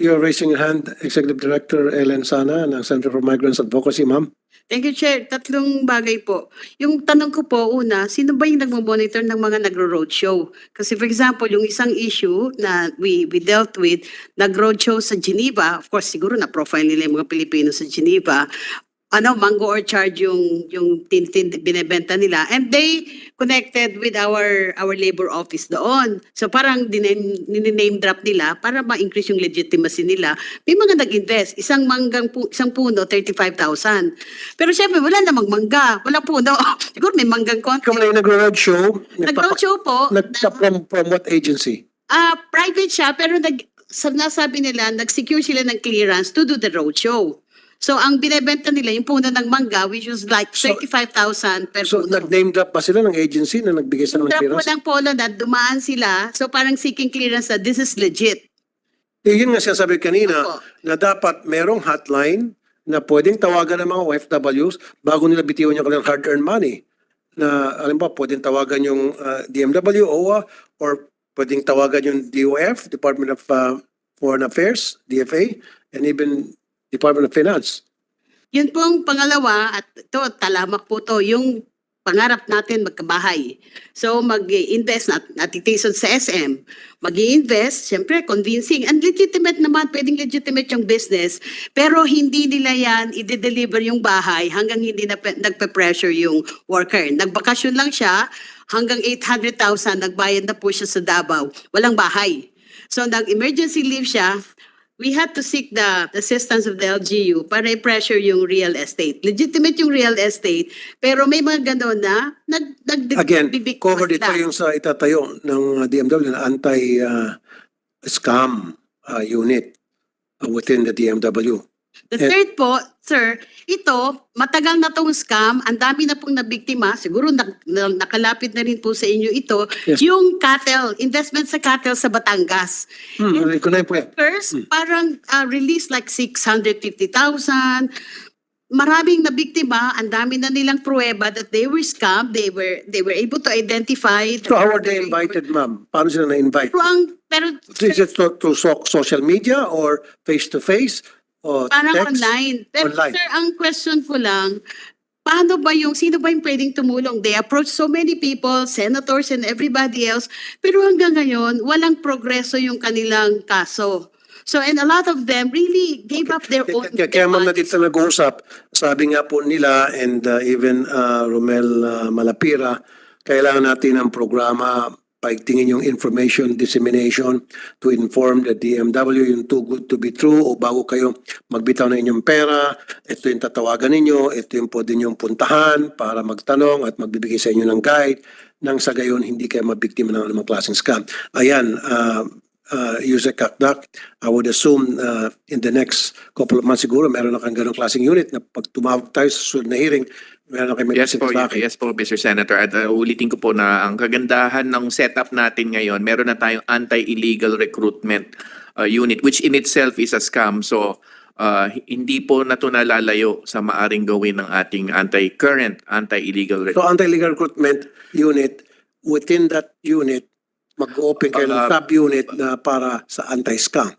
You're raising your hand, Executive Director Ellen Sana ng Center for Migrants Advocacy, ma'am. Thank you, Chair. Tatlong bagay po. Yung tanong ko po, una, sino ba yung nagmo-monitor ng mga nagro-roadshow? Kasi for example, yung isang issue na we dealt with, nag-roadshow sa Geneva, of course, siguro na-profile nila yung mga Pilipino sa Geneva, mango orchard yung binebenta nila, and they connected with our labor office doon. So parang name drop nila para ma-increase yung legitimacy nila. May mga nag-invest, isang puno 35,000. Pero syempre wala namang mangga, wala puno. Siguro may manggang konti. Kung na yung nag-roadshow, po. from what agency? Private siya, pero nasabi nila, nag-secure sila ng clearance to do the roadshow. So, ang binebenta nila, yung puno ng mangga, which was like 35,000 per So, puno. nag-name drop ba sila ng agency na nagbigay sila ng Drop po clearance? ng polo na dumaan sila. So, parang seeking clearance na this is legit. Yun nga sinasabi kanina, na dapat merong hotline na pwedeng tawagan ng mga OFWs bago nila bitiwan yung kanilang hard-earned money. Na, alam ba, pwedeng tawagan yung DMW, OWA, or pwedeng tawagan yung DOF, Department of Foreign Affairs, DFA, and even Department of Finance. Yun pong pangalawa, at ito, talamak po to, yung pangarap natin magkabahay. So, mag-invest, natitisan sa SM, mag-invest, siyempre, convincing, and legitimate naman, pwedeng legitimate yung business, pero hindi nila yan i-deliver yung bahay hanggang hindi na nagpe-pressure yung worker. Nagbakasyon lang siya, hanggang 800,000, nagbayad na po siya sa Davao, walang bahay. So, nag-emergency leave siya, we had to seek the assistance of the LGU para i-pressure yung real estate. Legitimate yung real estate, pero may mga gano'n na Again, covered ito yung sa itatayo ng DMW na anti-scam unit within the DMW. The third po, sir, ito, matagal na tong scam, ang dami na pong nabiktima, siguro nakalapit na rin po sa inyo ito, Yes. yung cattle, investment sa cattle sa Batangas. First, parang release like 650,000, maraming nabiktima, ang dami na nilang pruweba that they were scammed, they were able to identify. So how are they invited, ma'am? Paano sila na-invite? Pero Is it through social media or face-to-face? O parang text? online. Pero Online. sir, ang question ko lang, sino ba yung pwedeng tumulong? They approach so many people, senators and everybody else, pero hanggang ngayon, walang progreso yung kanilang kaso. So, and a lot of them really gave up their own. Kaya ma'am na dito nag-uusap, sabi nga po nila and even Romel Malapira, kailangan natin ng programa paigtingin yung information dissemination to inform the DMW yung too good to be true o bago kayo magbitaw ng inyong pera, ito yung tatawagan ninyo, ito yung pwede ninyong puntahan para magtanong at magbibigay sa inyo ng guide nang sa gayon hindi kayo mabiktima ng anumang klaseng scam. Ayan, Yusek Kakdak, I would assume in the next couple of months siguro meron na kang ganong klaseng unit na pag tumawag tayo sa susunod na hearing, meron na kayo Yes po, Mr. Senator. At ulitin ko po na ang kagandahan ng setup natin ngayon, meron na tayong anti-illegal recruitment unit, which in itself is a scam. So, hindi po na ito nalalayo sa maaring gawin ng ating current anti-illegal recruitment. So, anti-illegal recruitment unit, within that unit, mag-open kayo ng sub-unit na para sa anti-scam.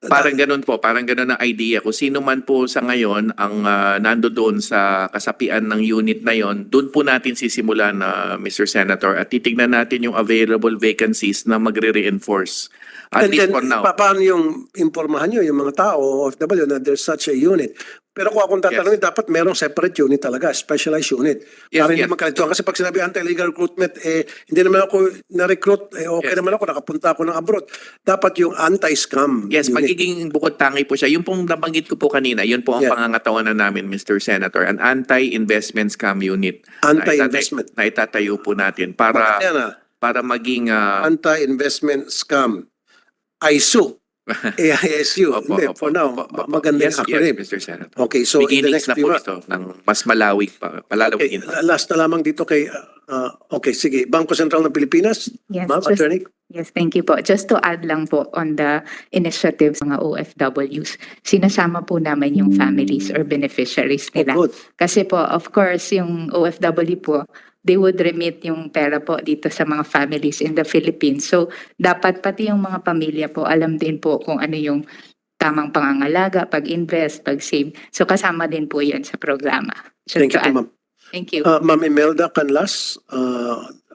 Parang ganun po, parang ganun ang idea. Kung sino man po sa ngayon ang nandoon sa kasapian ng unit na yon, doon po natin sisimulan na Mr. Senator at titignan natin yung available vacancies na magre-reinforce. At And least then, for now. paano yung impormahan nyo, yung mga tao, OFW, na there's such a unit? Pero kung akong tatanungin, dapat merong separate unit talaga, specialized unit. Yes, Para hindi yes. makalituhan. Kasi pag sinabi anti-illegal recruitment, hindi naman ako na-recruit, okay naman ako, nakapunta ako ng abroad. Dapat yung anti-scam Yes, unit. magiging bukod tangi po siya. Yung pong nabanggit ko po kanina, yun po ang Yeah. pangangatawanan namin, Mr. Senator, an anti-investment scam unit. Anti-investment. Na itatayo po natin para Bakit yan, para maging anti-investment scam. ISU. AISU. Opo, Hindi, opo, for now, opo, opo. maganda Yes, yung acronym. yes, Mr. Senator. Okay, so in the Beginnings next na few po months. ito ng mas malawig pa, Okay, palalawigin. last na lamang dito kay, okay, sige, Bangko Sentral ng Pilipinas, Yes, ma'am, just- attorney. Yes, thank you po. Just to add lang po on the initiatives ng mga OFWs, sinasama po namin yung families or beneficiaries nila. Good. Kasi po, of course, yung OFW po, they would remit yung pera po dito sa mga families in the Philippines. So, dapat pati yung mga pamilya po, alam din po kung ano yung tamang pangangalaga, pag-invest, pag-save. So, kasama din po yan sa programa. Just Thank you to po, add. ma'am. Thank you. Ma'am Imelda Canlas,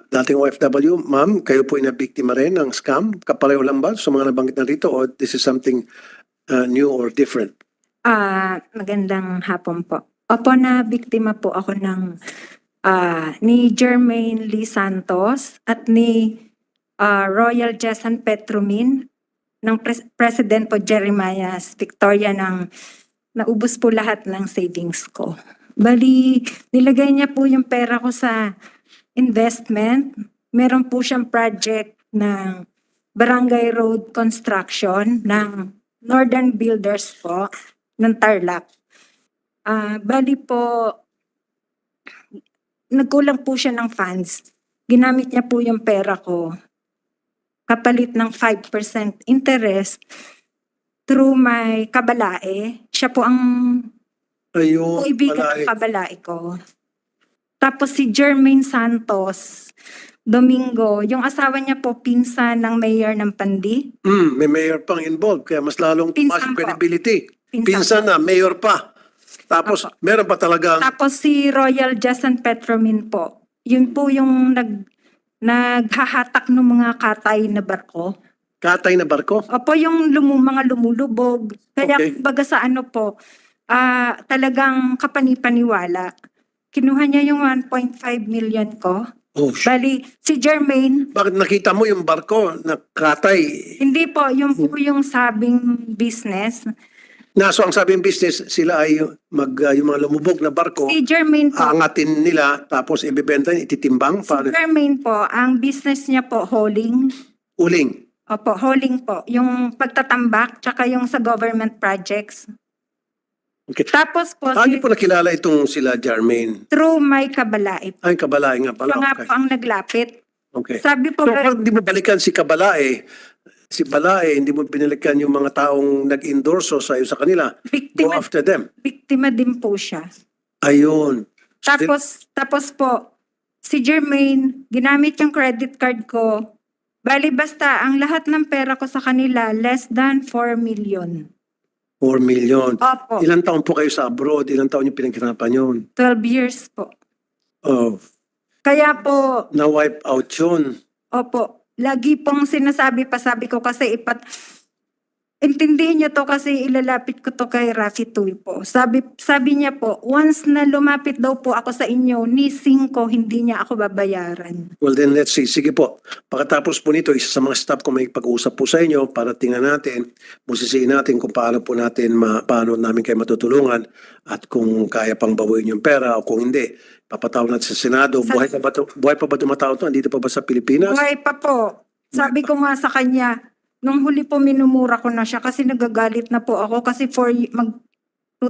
dating OFW, ma'am, kayo po ay nabiktima rin ng scam? Kapareho lang ba sa mga nabanggit na rito or this is something new or different? Magandang hapon po. Opo, na biktima po ako ng ni Jermaine Lee Santos at ni Royal Jason Petromin ng President po Jeremiah Victoria ng naubos po lahat ng savings ko. Bali, nilagay niya po yung pera ko sa investment. Meron po siyang project ng Barangay Road Construction ng Northern Builders po ng Tarlac. Bali po, nagkulang po siya ng funds. Ginamit niya po yung pera ko kapalit ng 5% interest through my kabalae. Siya po ang Ayun, kaibigan ng kabalae ko. Tapos si Jermaine Santos Domingo, yung asawa niya po pinsan ng mayor ng Pandi. May mayor pang involved, kaya mas lalong tumaas yung Pinsan po. credibility. Pinsan Pinsan na, mayor pa. Tapos, meron pa talagang Tapos si Royal Jason Petromin po, yun po yung naghahatak ng mga katay na barko. katay na barko. Opo, yung mga lumulubog. Kaya Okay. baga sa ano po, talagang kapanipaniwala. Kinuha niya yung 1.5 million ko. Oh, Bali, si Jermaine, bakit nakita mo yung barko na katay? hindi po, yung po yung sabing business. Naso ang sabing business, sila ay yung mga lumubog na barko, Si Jermaine po, aangatin nila, tapos ibibenta, ititimbang, si paano? Jermaine po, ang business niya po, hauling. Uling. Opo, hauling po. Yung pagtatambak, tsaka yung sa government projects. Okay. Tapos po, Paano po nakilala itong sila Jermaine? through my kabalae. Ay, Kabalae nga pala. Siya nga Okay. po ang naglapit. Okay. Sabi po, So, pag di mo balikan si Kabalae, si Balae, hindi mo binalikan yung mga taong nag-endorso sa sa kanila, go after them. biktima din po siya. Ayun. Tapos po, si Jermaine, ginamit yung credit card ko. Bali basta, ang lahat ng pera ko sa kanila, less than 4 million. 4 million. Opo, Ilang taon po kayo sa abroad? Ilang taon yung pinaghirapan yun? 12 years po. Oh, Kaya po, na-wipe out yun. opo, lagi pong sinasabi pa, sabi ko kasi intindihin niyo to kasi ilalapit ko to kay Rafi Tulfo. Sabi niya po, once na lumapit daw po ako sa inyo, ni 5 hindi niya ako babayaran. Well then let's see. Sige po. Pagkatapos po nito, isa sa mga staff ko may pag-uusap po sa inyo para tingnan natin, busisiin natin kung paano po natin, paano namin kayo matutulungan at kung kaya pang bawiin yung pera o kung hindi. Papatawag natin sa Senado. Buhay pa ba tumatao to? Andito pa ba sa Pilipinas? Buhay pa po. Sabi ko nga sa kanya, nung huli po minumura ko na siya kasi nagagalit na po ako kasi 2020,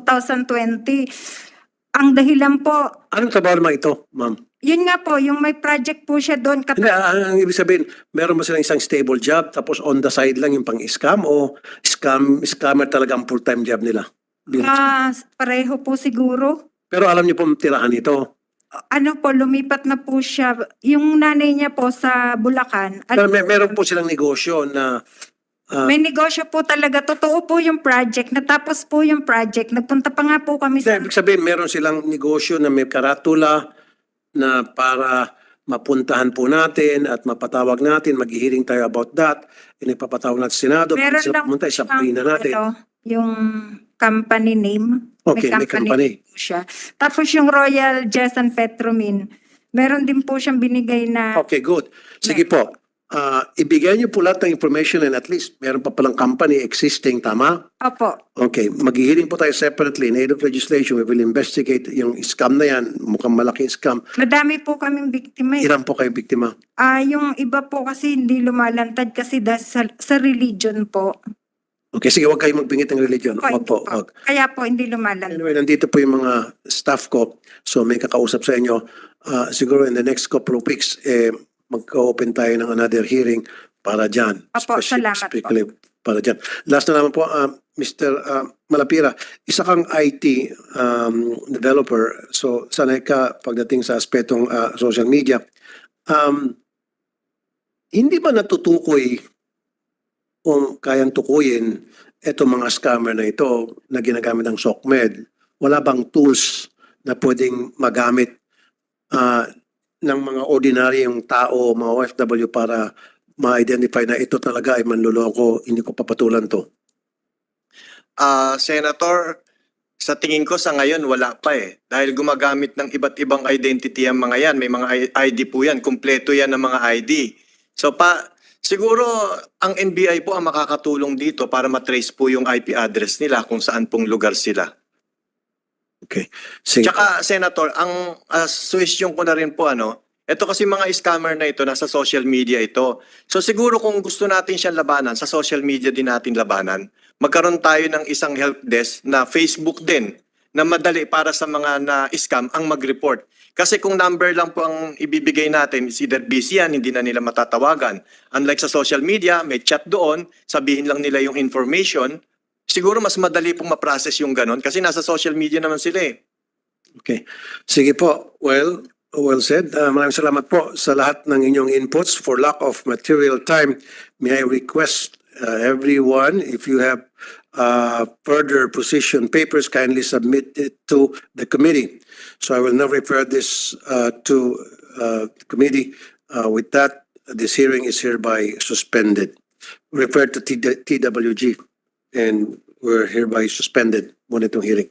ang dahilan po, Anong trabaho naman ito, ma'am? yun nga po, yung may project po siya doon. Hindi, ang ibig sabihin, meron ba silang isang stable job tapos on the side lang yung pang-scam o scammer talaga ang full-time job nila? Pareho po siguro. Pero alam niyo po tirahan ito. Ano po, lumipat na po siya. Yung nanay niya po sa Bulacan. Pero meron po silang negosyo na May negosyo po talaga. Totoo po yung project. Natapos po yung project. Nagpunta pa nga po kami sa... ibig sabihin, meron silang negosyo na may karatula na para mapuntahan po natin at mapatawag natin, mag-hearing tayo about that, ipapatawag natin sa Senado, Meron sila lang pumunta, isampahin na natin. yung company name. Okay, may company. po siya. Tapos yung Royal Jesan Petromin, meron din po siyang binigay na Okay, good. Sige po. Ibigay niyo po lahat ng information and at least meron pa palang company existing, tama? opo. Okay, maghihiling po tayo separately in aid of legislation. We will investigate yung scam na yan. Mukhang malaking scam. Madami po kaming biktima. Ilan po kayo biktima? Yung iba po kasi hindi lumalantad kasi dahil sa religion po. Okay, sige, huwag kayo magbingit ng religion. Opo, Wag po, hindi po. wag. Kaya po hindi lumalantad. Anyway, nandito po yung mga staff ko. So may kakausap sa inyo. Siguro in the next couple of weeks, magka-open tayo ng another hearing para dyan. Opo, salamat po. Para dyan. Last na naman po, Mr. Malapira, isa kang IT developer. So sanay ka pagdating sa aspetong social media. Hindi ba natutukoy kung kayang tukuyin itong mga scammer na ito na ginagamit ng SOCMED? Wala bang tools na pwedeng magamit ng mga ordinaryong tao, mga OFW para ma-identify na ito talaga ay manloloko, hindi ko papatulan to? Senator, sa tingin ko sa ngayon wala pa eh. Dahil gumagamit ng iba't ibang identity ang mga yan. May mga ID po yan. Kumpleto yan ng mga ID. So siguro ang NBI po ang makakatulong dito para matrace po yung IP address nila kung saan pong lugar sila. Okay. Sige. Tsaka, Senator, ang suggestion ko na rin po, ito kasi mga scammer na ito, nasa social media ito. So siguro kung gusto natin siyang labanan, sa social media din natin labanan, magkaroon tayo ng isang help desk na Facebook din, na madali para sa mga na-scam ang mag-report. Kasi kung number lang po ang ibibigay natin, is either busy yan, hindi na nila matatawagan. Unlike sa social media, may chat doon, sabihin lang nila yung information, siguro mas madali pong ma-process yung ganon kasi nasa social media naman sila eh. Okay. Sige po. Well said. Maraming salamat po sa lahat ng inyong inputs. For lack of material time, may I request everyone, if you have further position papers, kindly submit it to the committee. So I will now refer this to the committee. With that, this hearing is hereby suspended. Refer to TWG. And we're hereby suspended muna itong hearing.